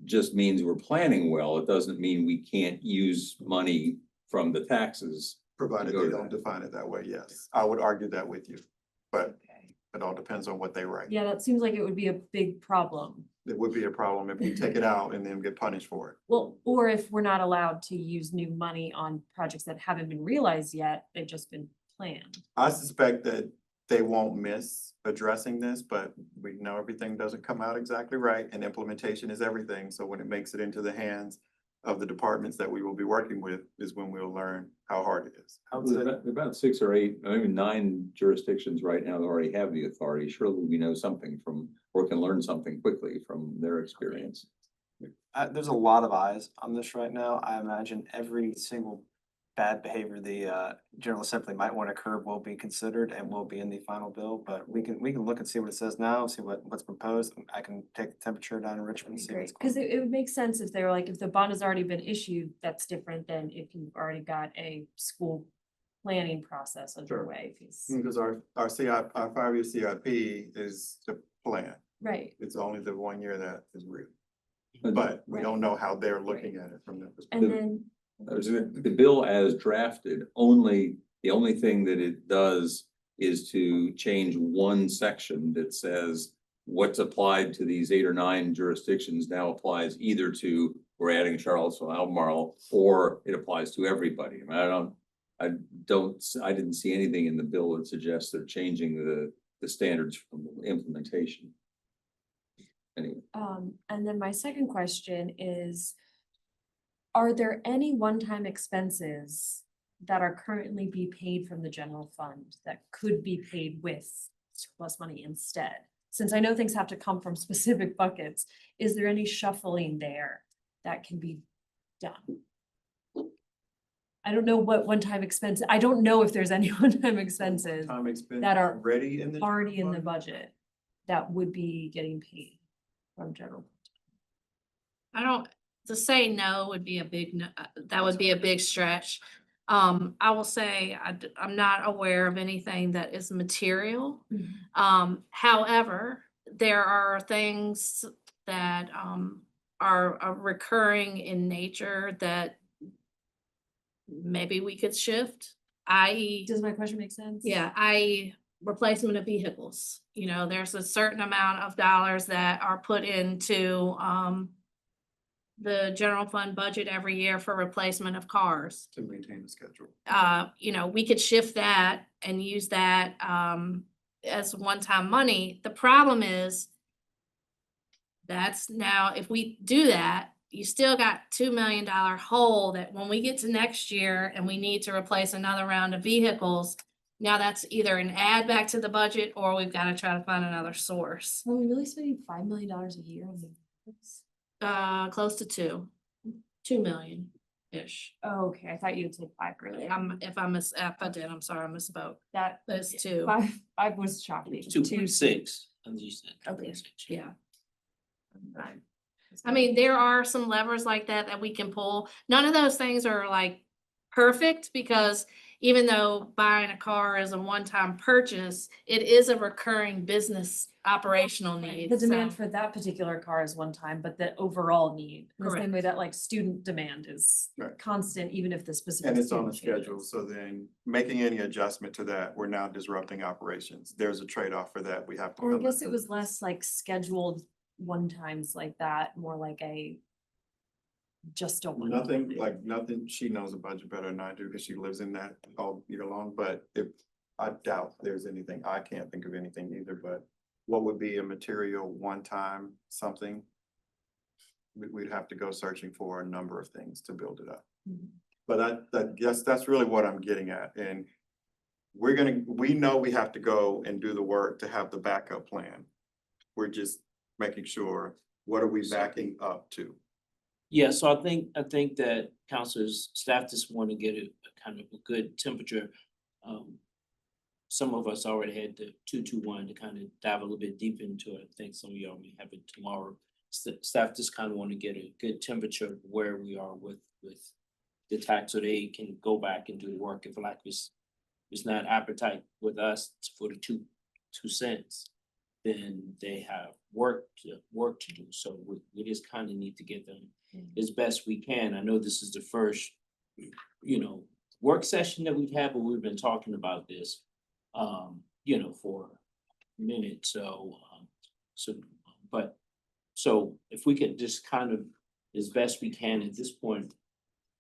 just means we're planning well. It doesn't mean we can't use money from the taxes. Provided go they to don't that. define it that way, yes. I would argue that with you, but Okay. it all depends on what they write. Yeah, that seems like it would be a big problem. It would be a problem if we take it out and then get punished for it. Well, or if we're not allowed to use new money on projects that haven't been realized yet, they've just been planned. I suspect that they won't miss addressing this, but we know everything doesn't come out exactly right, and implementation is everything. So when it makes it into the hands of the departments that we will be working with is when we'll learn how hard it is. There's about 6 or 8, maybe 9 jurisdictions right now that already have the authority. Surely we know something from, or can learn something quickly from their experience. There's a lot of eyes on this right now. I imagine every single bad behavior the General Assembly might want to curb will be considered and will be in the final bill, but we can look and see what it says now, see what's proposed. I can take the temperature down in Richmond and see what's going Because it would make sense if they were like, if the bond has already been issued, that's different than if you've already got a school planning process underway. Because our 5-year CIP is the plan. Right, It's only the 1 year that is real. But But we don't know how they're looking at it from that and perspective. then, the bill as drafted, the only thing that it does is to change one section that says what's applied to these 8 or 9 jurisdictions now applies either to, we're adding Charlottesville, Albemarle, or it applies to everybody. I mean, I didn't see anything in the bill that suggests they're changing the standards from implementation. Anyway. And then my second question is, are there any one-time expenses that are currently be paid from the general fund that could be paid with surplus money instead? Since I know things have to come from specific buckets, is there any shuffling there that can be done? I don't know what one-time expense, I don't know if there's any one-time expenses Time expense that are ready in the. already in the budget that would be getting paid from general. I don't, to say no would be a big, no, that would be a big stretch. I will say, I'm not aware of anything that is material. However, there are things that, are recurring in nature that maybe we could shift, i.e. Does my question make sense? Yeah, i.e. replacement of vehicles. You know, there's a certain amount of dollars that are put into, the general fund budget every year for replacement of cars. To maintain the schedule. You know, we could shift that and use that, as one-time money. The problem is that's now, if we do that, you still got $2 million hole that when we get to next year and we need to replace another round of vehicles, now that's either an add back to the budget or we've got to try to find another source. Are we really spending $5 million a year on vehicles? Close to 2 million-ish. Oh, okay, I thought you would say 5 earlier. If I did, I'm sorry, I misspoke. That, That's 2. five was shocking. 2.6, as you said. Okay. 2.6. Yeah. I mean, there are some levers like that we can pull. None of those things are like perfect because even though buying a car is a one-time purchase, it is a recurring business operational need. The demand so- for that particular car is one time, but the overall need, the same Correct. way that like student demand is Right. constant, even if the specific. And it's on a student schedule, changes. so then making any adjustment to that, we're now disrupting operations. There's a trade-off for that. We have to. Or I come guess up it was less like scheduled one times like that, more like a just don't. want to Nothing, do it. like nothing, she knows the budget better than I do because she lives in that all year long, but if, I doubt there's anything, I can't think of anything either, but what would be a material one-time something? We'd have to go searching for a number of things to build it up. Mhm. But that's really what I'm getting at, and we know we have to go and do the work to have the backup plan. We're just making sure, what are we backing up to? Yeah, so I think that councilors, staff just want to get a kind of a good temperature. Some of us already had the 221 to kind of dive a little bit deep into it. I think some of y'all may have it tomorrow. Staff just kind of want to get a good temperature of where we are with the tax, so they can go back and do the work. If like it's not appetite with us for the two cents, then they have work to do. So we just kind of need to get them as best we can. I know this is the first, work session that we've had, but we've been talking about this, for a minute. So if we could just kind of, as best we can at this point,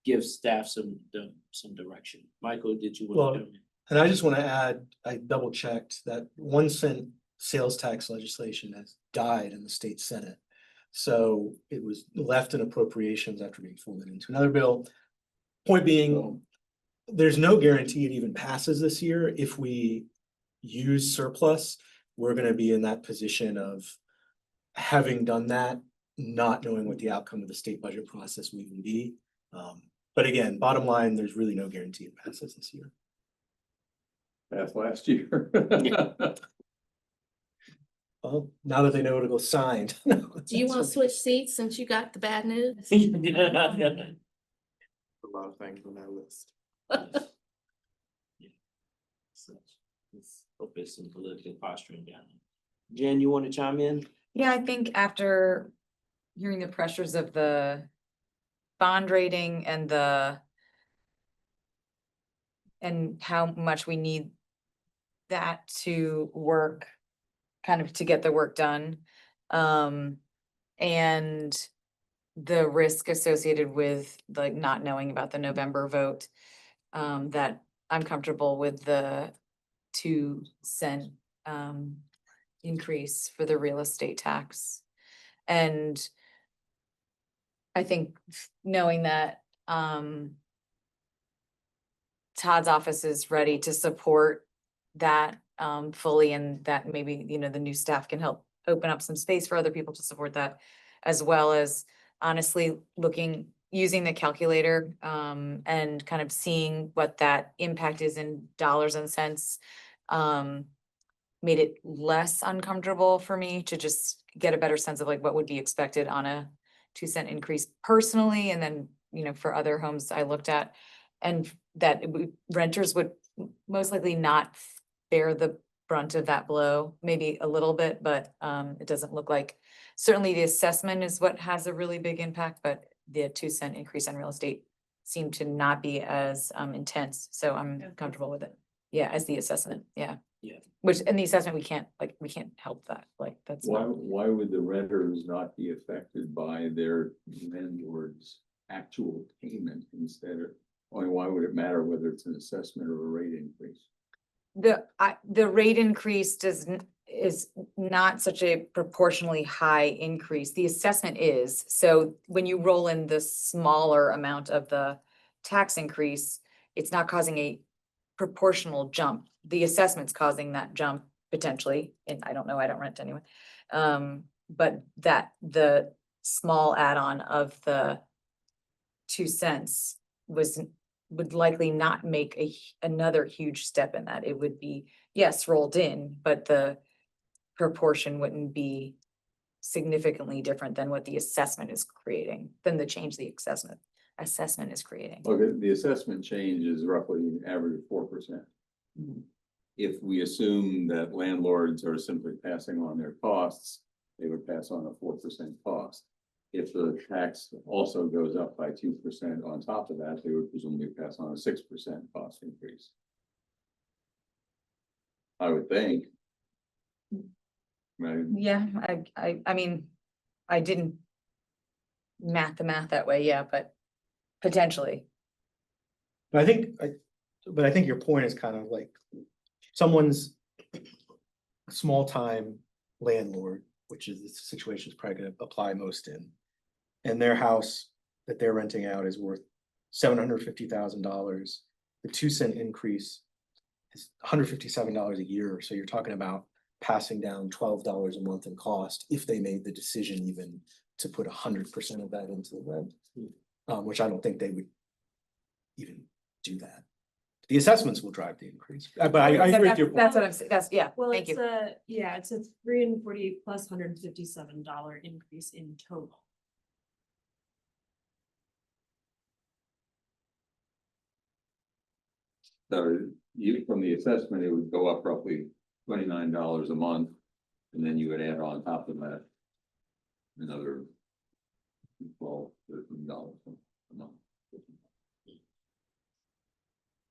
give staff some direction. Michael, did you want to? And I just want to add, I double checked that 1 cent sales tax legislation has died in the state Senate. So it was left in appropriations after being folded into another bill. Point being, there's no guarantee it even passes this year. If we use surplus, we're going to be in that position of having done that, not knowing what the outcome of the state budget process will even be. But again, bottom line, there's really no guarantee it passes this year. That's last year. Well, now that they know it'll go signed. Do you want to switch seats since you got the bad news? A lot of things on that list. Let's hope there's some political posturing down. Jen, you want to chime in? Yeah, I think after hearing the pressures of the bond rating and how much we need that to work kind of to get the work done. And the risk associated with like not knowing about the November vote, that I'm comfortable with the 2 cent increase for the real estate tax. And I think knowing that Todd's office is ready to support that fully, and that maybe, you know, the new staff can help open up some space for other people to support that, as well as honestly using the calculator and kind of seeing what that impact is in dollars and cents made it less uncomfortable for me to just get a better sense of like what would be expected on a 2 cent increase personally, and then, you know, for other homes I looked at, and that renters would most likely not bear the brunt of that blow, maybe a little bit, but it doesn't look like, certainly the assessment is what has a really big impact, but the 2 cent increase on real estate seemed to not be as intense, so I'm comfortable with it. Yeah, as the assessment, yeah. Yeah. Which, in the assessment, we can't help that, like, that's. Why would the renters not be affected by their landlord's actual payment instead of, why would it matter whether it's an assessment or a rate increase? The rate increase is not such a proportionally high increase. The assessment is, so when you roll in the smaller amount of the tax increase, it's not causing a proportional jump. The assessment's causing that jump potentially, and I don't know, I don't rent anyway. But that the small add-on of the 2 cents would likely not make another huge step in that. It would be, yes, rolled in, but the proportion wouldn't be significantly different than what the assessment is creating, than the change the assessment is creating. Okay, the assessment change is roughly an average of 4%. If we assume that landlords are simply passing on their costs, they would pass on a 4% cost. If the tax also goes up by 2% on top of that, they would presumably pass on a 6% cost increase. I would think. Right? Yeah, I mean, I didn't math that way, yeah, but potentially. But I think your point is kind of like someone's a small-time landlord, which is the situation is probably gonna apply most in. And their house that they're renting out is worth $750,000. The 2 cent increase is $157 a year. So you're talking about passing down $12 a month in cost if they made the decision even to put 100% of that into the rent, which I don't think they would even do that. The assessments will drive the increase, but I agree with your point. That's what I'm saying, yeah, Well, thank you. it's a $348 plus $157 increase in total. So from the assessment, it would go up roughly $29 a month. And then you would add on top of that another $12, $13 a month.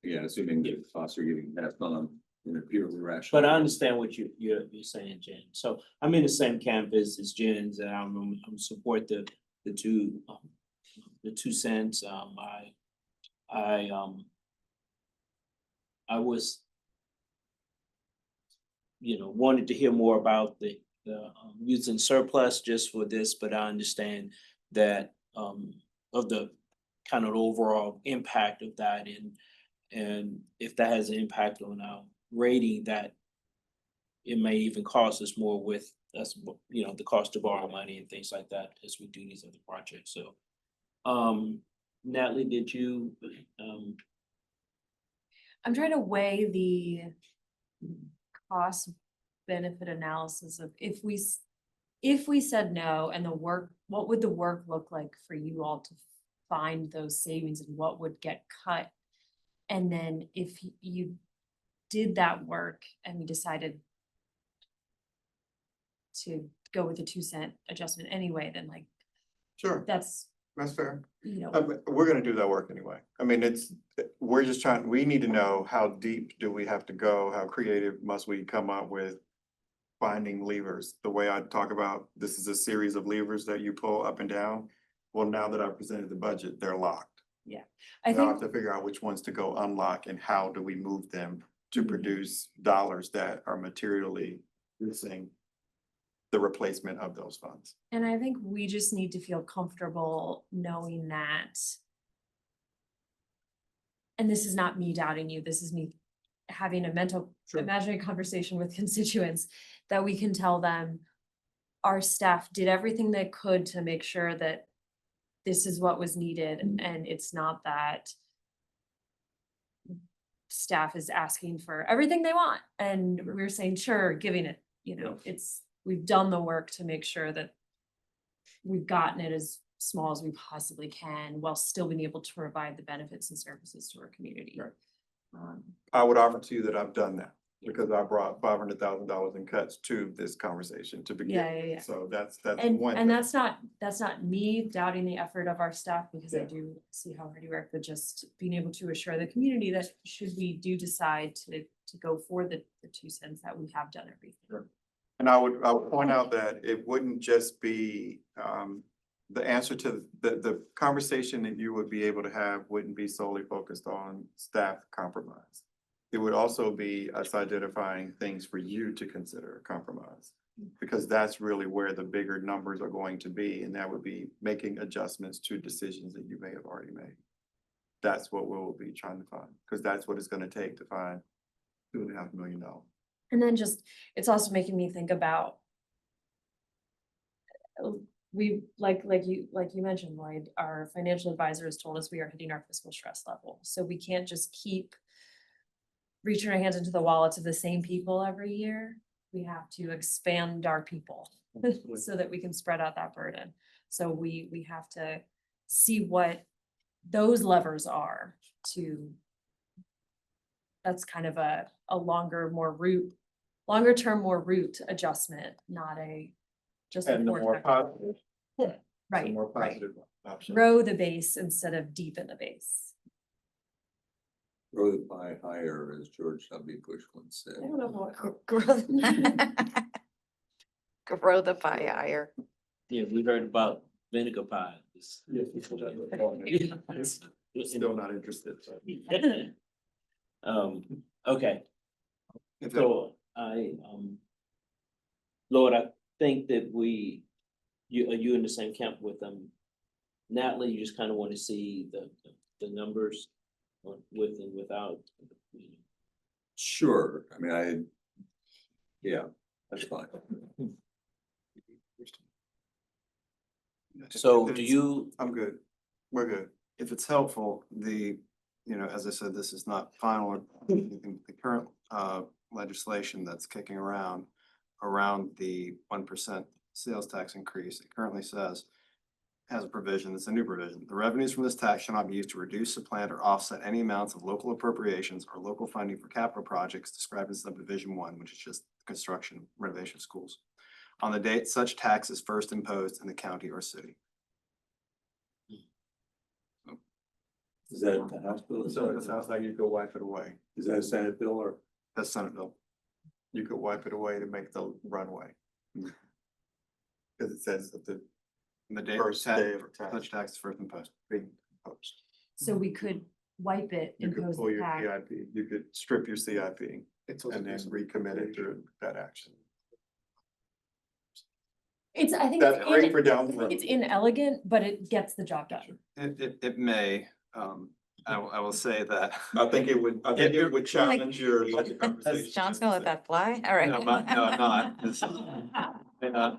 Again, assuming the costs are getting passed on in a purely rational. But I understand what you're saying, Jen. So I'm in the same campus as Jen's, and I'm support the 2 cents. I was, wanted to hear more about the using surplus just for this, but I understand that of the kind of overall impact of that, and if that has an impact on our rating, that it may even cost us more with us, the cost to borrow money and things like that as we do these other projects. So, Natalie, did you? I'm trying to weigh the cost benefit analysis of if we said no, and the work, what would the work look like for you all to find those savings, and what would get cut? And then if you did that work and we decided to go with the 2 cent adjustment anyway, then like, Sure, that's, fair. you know, We're gonna do that work anyway. I mean, we're just we need to know how deep do we have to go? How creative must we come up with finding levers. The way I talk about, this is a series of levers that you pull up and down. Well, now that I've presented the budget, they're locked. I Now I have think, to figure out which ones to go unlock and how do we move them to Mhm. produce dollars that are materially reducing the replacement of those funds. and I think we just need to feel comfortable knowing that. And this is not me doubting you, this is me having a mental, imaginary conversation with constituents, that we can tell them our staff did everything they could to make sure that this is what was needed, and it's not that staff is asking for everything they want, and we're saying, sure, giving it, we've done the work to make sure that we've gotten it as small as we possibly can, while still being able to provide the benefits and services to our community. Right. Um, I would offer to you that I've done that because I brought $500,000 in cuts to this conversation to begin. Yeah, yeah, yeah. So that's And, one. and thing. that's not me doubting the effort of our staff, because I do see how hard you work, but just being able to assure the community that should we do decide to go for the 2 cents, that we have done everything. And I would point out that it wouldn't just be, the answer to the conversation that you would be able to have wouldn't be solely focused on staff compromise. It would also be us identifying things for you to consider a compromise. Because that's really where the bigger numbers are going to be, and that would be making adjustments to decisions that you may have already made. That's what we'll be trying to find, because that's what it's gonna take to find $2.5 million. And then just, it's also making me think about, we, like you mentioned, Lloyd, our financial advisors told us we are hitting our fiscal stress level. So we can't just keep reaching our hands into the wallets of the same people every year. We have to expand our people so that we can spread out that burden. So we have to see what those levers are to, that's kind of a longer term, more root adjustment, not just. And the more short-term. positive, the Right, more right. positive option. Grow the base instead of deepen the base. Grow the pie higher, as George W. Bush once said. I don't know what. Grow the pie higher. Yeah, we heard about vinegar pie. Yes, people still not interested, so. Okay, If it- so Lord, I think that are you in the same camp with Natalie? You just kind of want to see the numbers with and without. Sure, I mean, yeah, that's fine. So If do it's- you, I'm good. We're good. If it's helpful, as I said, this is not final. The current legislation that's kicking around the 1% sales tax increase, it currently says, has a provision, it's a new provision. The revenues from this tax shall not be used to reduce, supplant, or offset any amounts of local appropriations or local funding for capital projects described in subdivision 1, which is just construction renovation of schools, on the date such tax is first imposed in the county or city. Is that the House bill? So it sounds like you could wipe it away. Is that a Senate bill or? That's Senate bill. You could wipe it away to make the runway. Because it says that the The date first day of tax such tax is first imposed. being proposed. So we could wipe it, You could impose pull the your tax. CIP, you could strip your CIP and then recommit it to that action. I think That's great for down the road. it's inelegant, but it gets the job done. It may, I will say that. I think it would challenge your logic conversation. John's gonna let that fly? All right. No, I'm not. This is-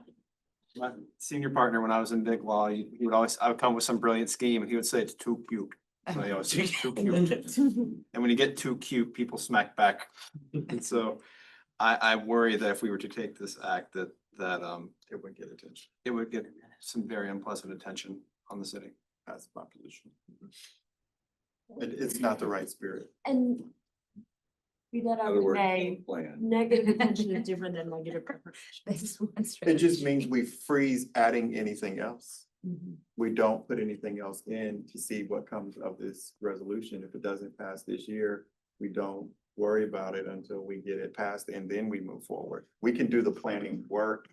My senior partner, when I was in Big Law, I would come with some brilliant scheme and he would say it's too cute. So he always said, "It's too cute." And when you get too cute, people smack back. And so I worry that if we were to take this act, that It would get attention. it would get some very unpleasant attention on the city. That's my position. It's not the right spirit. And be that In as other it words, may, plan. negative attention is different than negative preparation. It just means we freeze adding anything else. Mhm. We don't put anything else in to see what comes of this resolution. If it doesn't pass this year, we don't worry about it until we get it passed and then we move forward. We can do the planning work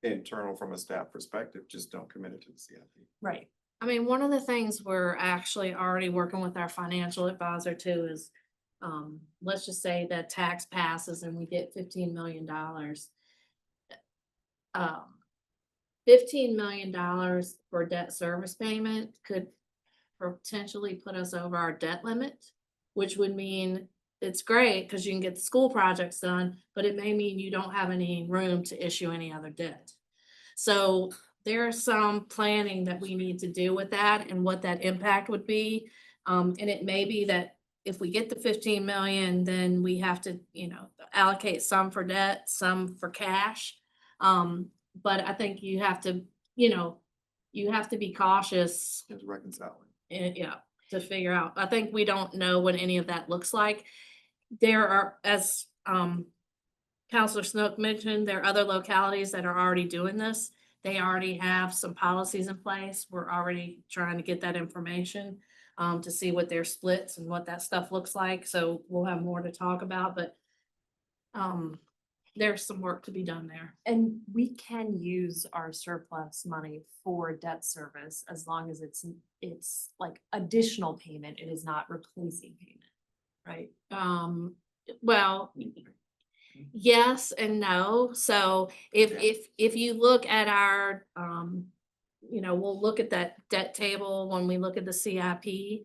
internal from a staff perspective, just don't commit it to the CIP. Right. I mean, one of the things we're actually already working with our financial advisor too is, let's just say that tax passes and we get $15 million. $15 million for debt service payment could potentially put us over our debt limit, which would mean it's great because you can get the school projects done, but it may mean you don't have any room to issue any other debt. So there's some planning that we need to do with that and what that impact would be. And it may be that if we get the 15 million, then we have to, allocate some for debt, some for cash. But I think you have to, you have to be cautious, It's reconciling. to figure out. I think we don't know what any of that looks like. There are, as Counselor Snook mentioned, there are other localities that are already doing this. They already have some policies in place. We're already trying to get that information to see what their splits and what that stuff looks like. So we'll have more to talk about, but there's some work to be done there. And we can use our surplus money for debt service as long as it's like additional payment. It is not replacing payment, right? Well, yes and no. So if you look at our, we'll look at that debt table when we look at the CIP.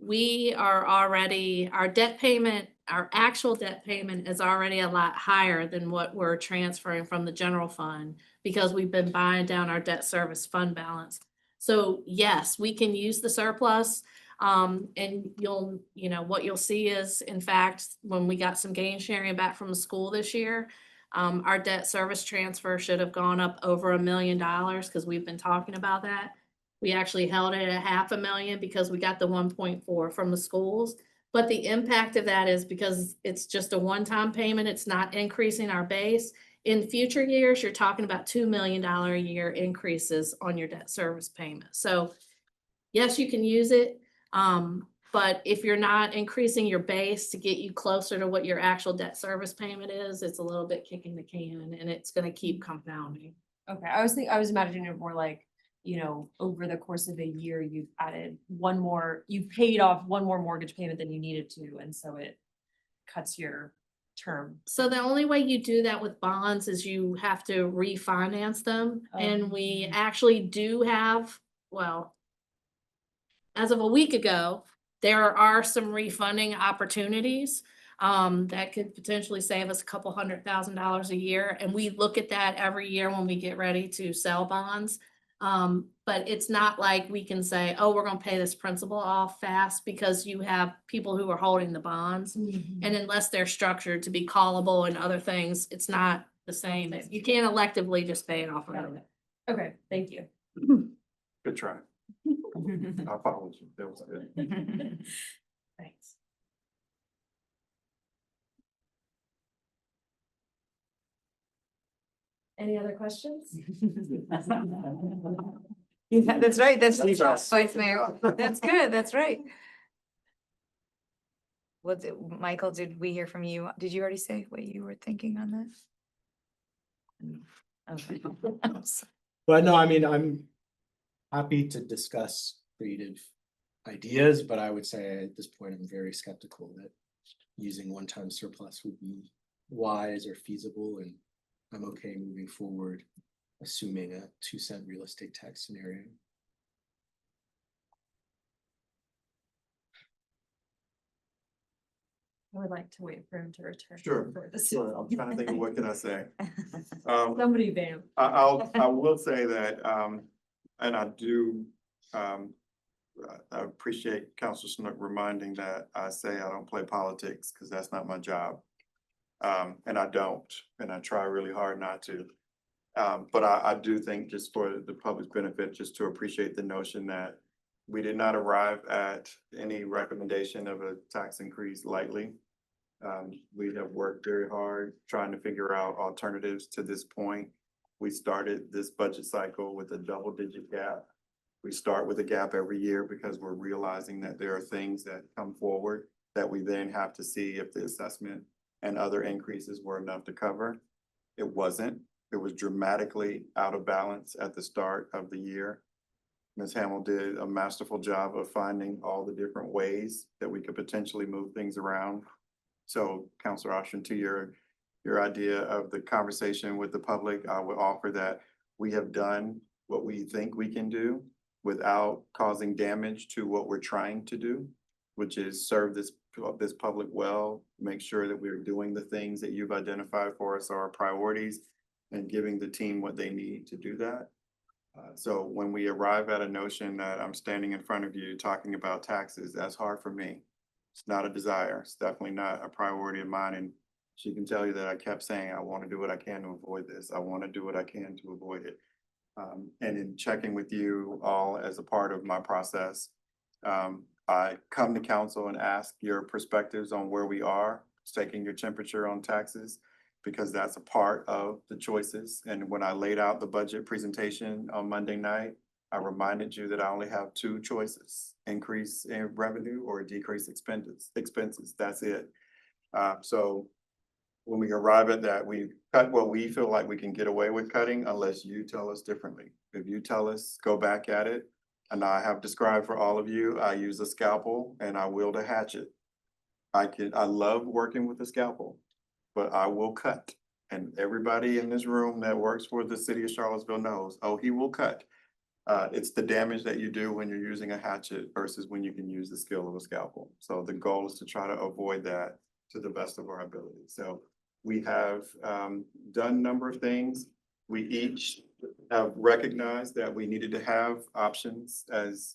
We are already, our debt payment, our actual debt payment is already a lot higher than what we're transferring from the general fund because we've been buying down our debt service fund balance. So yes, we can use the surplus. And what you'll see is, in fact, when we got some gain sharing back from the school this year, our debt service transfer should have gone up over $1 million because we've been talking about that. We actually held it at $500,000 because we got the 1.4 from the schools. But the impact of that is because it's just a one-time payment. It's not increasing our base. In future years, you're talking about $2 million a year increases on your debt service payment. So yes, you can use it. But if you're not increasing your base to get you closer to what your actual debt service payment is, it's a little bit kicking the can and it's going to keep compounding. Okay, I was imagining it more like, over the course of a year, you've you've paid off one more mortgage payment than you needed to, and so it cuts your term. So the only way you do that with bonds is you have to refinance them. And we actually do have, well, as of a week ago, there are some refunding opportunities that could potentially save us a couple $100,000 a year. And we look at that every year when we get ready to sell bonds. But it's not like we can say, oh, we're going to pay this principal off fast because you have people who are holding the bonds. And unless they're structured to be callable and other things, it's not the same. You can't electively just pay it off. Okay, thank you. Good try. I followed you. That was good. Thanks. Any other questions? Yeah, that's right. That's Yes. Vice Mayor. That's good. That's right. Michael, did we hear from you? Did you already say what you were thinking on this? Okay. But no, I mean, I'm happy to discuss creative ideas, but I would say at this point, I'm very skeptical that using one-time surplus would be wise or feasible, and I'm okay moving forward, assuming a 2-cent real estate tax scenario. I would like to wait for him to return. Sure, for this. sure. I'm trying to think of what can I say. Somebody bam. I will say that, and I do, I appreciate Councilor Snook reminding that I say I don't play politics, because that's not my job. And I don't, and I try really hard not to. But I do think, just for the public's benefit, just to appreciate the notion that we did not arrive at any recommendation of a tax increase lightly. We have worked very hard trying to figure out alternatives to this point. We started this budget cycle with a double-digit gap. We start with a gap every year because we're realizing that there are things that come forward that we then have to see if the assessment and other increases were enough to cover. It wasn't. It was dramatically out of balance at the start of the year. Ms. Hamel did a masterful job of finding all the different ways that we could potentially move things around. So Counselor Ostrand, to your idea of the conversation with the public, I would offer that we have done what we think we can do without causing damage to what we're trying to do, which is serve this public well, make sure that we're doing the things that you've identified for us are our priorities and giving the team what they need to do that. So when we arrive at a notion that I'm standing in front of you talking about taxes, that's hard for me. It's not a desire. It's definitely not a priority of mine. And she can tell you that I kept saying, I want to do what I can to avoid this. I want to do what I can to avoid it. And in checking with you all as a part of my process, I come to council and ask your perspectives on where we are, taking your temperature on taxes, because that's a part of the choices. And when I laid out the budget presentation on Monday night, I reminded you that I only have two choices: increase in revenue or decrease expenses. That's it. So when we arrive at that, we cut what we feel like we can get away with cutting unless you tell us differently. If you tell us, go back at it, and I have described for all of you, I use a scalpel and I wield a hatchet. I love working with a scalpel, but I will cut. And everybody in this room that works for the city of Charlottesville knows, oh, he will cut. It's the damage that you do when you're using a hatchet versus when you can use the skill of a scalpel. So the goal is to try to avoid that to the best of our ability. So we have done a number of things. We each have recognized that we needed to have options as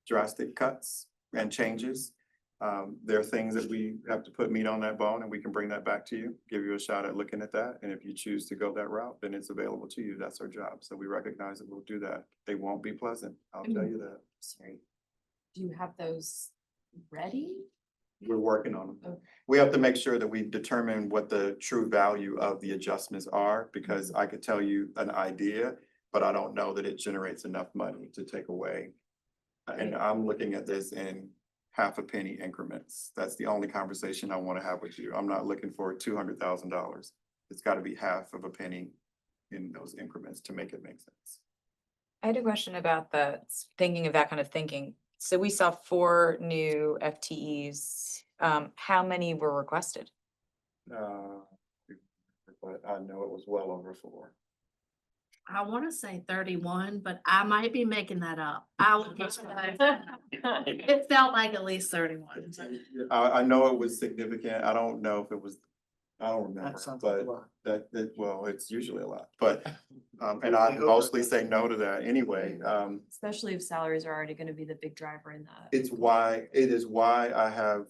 drastic cuts and changes. There are things that we have to put meat on that bone, and we can bring that back to you, give you a shot at looking at that. And if you choose to go that route, then it's available to you. That's our job. So we recognize that we'll do that. They won't be pleasant. I'll tell you that. Sorry. Do you have those ready? We're working on them. Okay. We have to make sure that we determine what the true value of the adjustments are, because I could tell you an idea, but I don't know that it generates enough money to take away. And I'm looking at this in half a penny increments. That's the only conversation I want to have with you. I'm not looking for $200,000. It's got to be half of a penny in those increments to make it make sense. I had a question about thinking of that kind of thinking. So we saw 4 new FTEs. How many were requested? But I know it was well over 4. I want to say 31, but I might be making that up. It felt like at least 31. I know it was significant. I don't know if it was, I don't remember, sounds like a but lot. well, it's usually a lot, but, and I mostly say no to that anyway. Especially if salaries are already gonna be the big driver in that. It is why I have,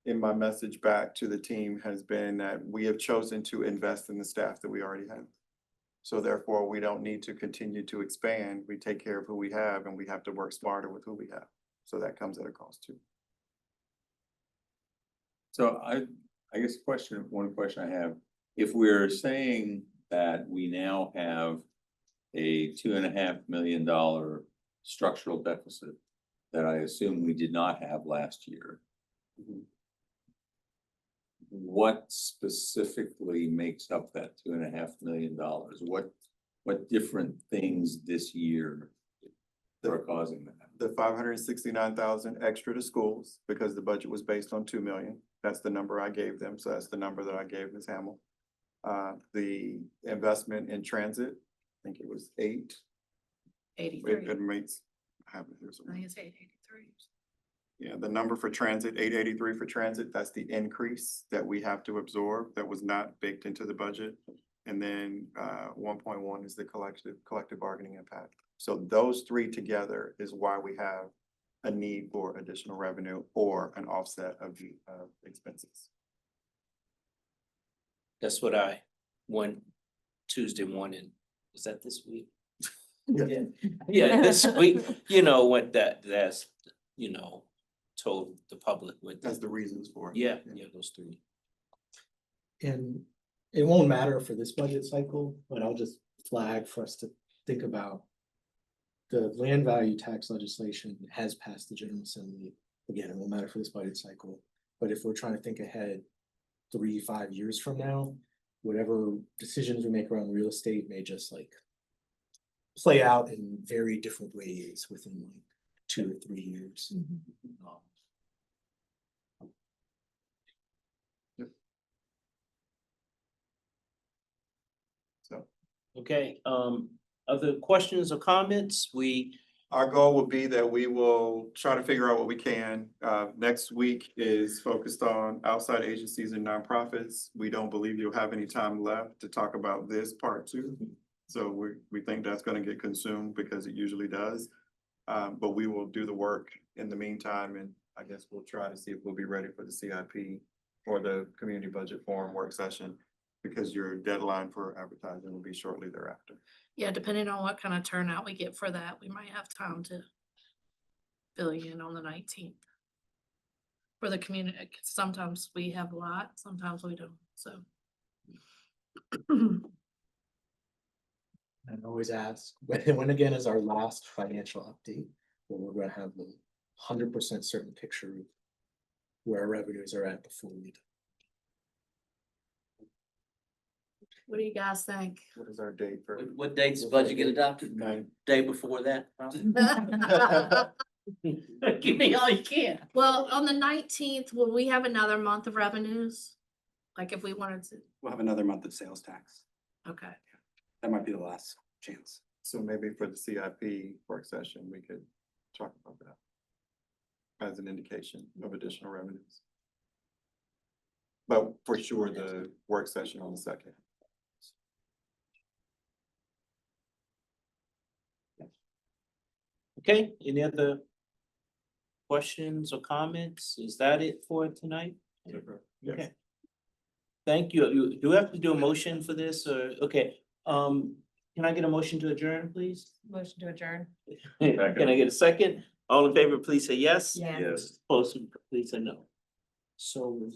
in my message back to the team, has been that we have chosen to invest in the staff that we already have. So therefore, we don't need to continue to expand. We take care of who we have, and we have to work smarter with who we have. So that comes at a cost too. So I guess one question I have, if we're saying that we now have a $2.5 million structural deficit that I assume we did not have last year. What specifically makes up that $2.5 million? What different things this year are causing that? The 569,000 extra to schools, because the budget was based on 2 million. That's the number I gave them. So that's the number that I gave Ms. Hamel. The investment in transit, I think it was 8. 83. It makes, I have it here I somewhere. think it's 883. Yeah, the number for transit, 883 for transit, that's the increase that we have to absorb that was not baked into the budget. And then 1.1 is the collective bargaining impact. So those 3 together is why we have a need for additional revenue or an offset of the expenses. That's what I went Tuesday morning. Was that this week? Yeah. Yeah, this week, what that's, told the public with. That's the reasons for it. Yeah, those 3. And it won't matter for this budget cycle, but I'll just flag for us to think about. The land value tax legislation has passed the General Assembly again, it won't matter for this budget cycle, but if we're trying to think ahead 3, 5 years from now, whatever decisions we make around real estate may just like play out in very different ways within like 2 or 3 years. So Okay, other questions or comments? our goal will be that we will try to figure out what we can. Next week is focused on outside agencies and nonprofits. We don't believe you'll have any time left to talk about this part 2. So we think that's gonna get consumed because it usually does. But we will do the work in the meantime, and I guess we'll try to see if we'll be ready for the CIP or the community budget forum work session, because your deadline for advertising will be shortly thereafter. Yeah, depending on what kind of turnout we get for that, we might have time to fill you in on the 19th. For the community, 'cause sometimes we have a lot, sometimes we don't, so. And always ask, when again is our last financial update? Where we're gonna have the 100% certain picture of where our revenues are at before we. What do you guys think? What is our date for? What date's the budget get adopted? Nine. Day before that? Give me all you can. Well, on the 19th, will we have another month of revenues? Like if we wanted to, We'll have another month of sales tax. okay. That might be the last chance. So maybe for the CIP work session, we could talk about that as an indication of additional revenues. But for sure, the work session on the 2nd. Okay, any other questions or comments? Is that it for tonight? Yes. Okay. Thank you. Do we have to do a motion for this or, okay, can I get a motion to adjourn, please? Motion to adjourn. Can I get a second? All in favor, please say yes. Yeah. Yes. Opposed, please say no. So.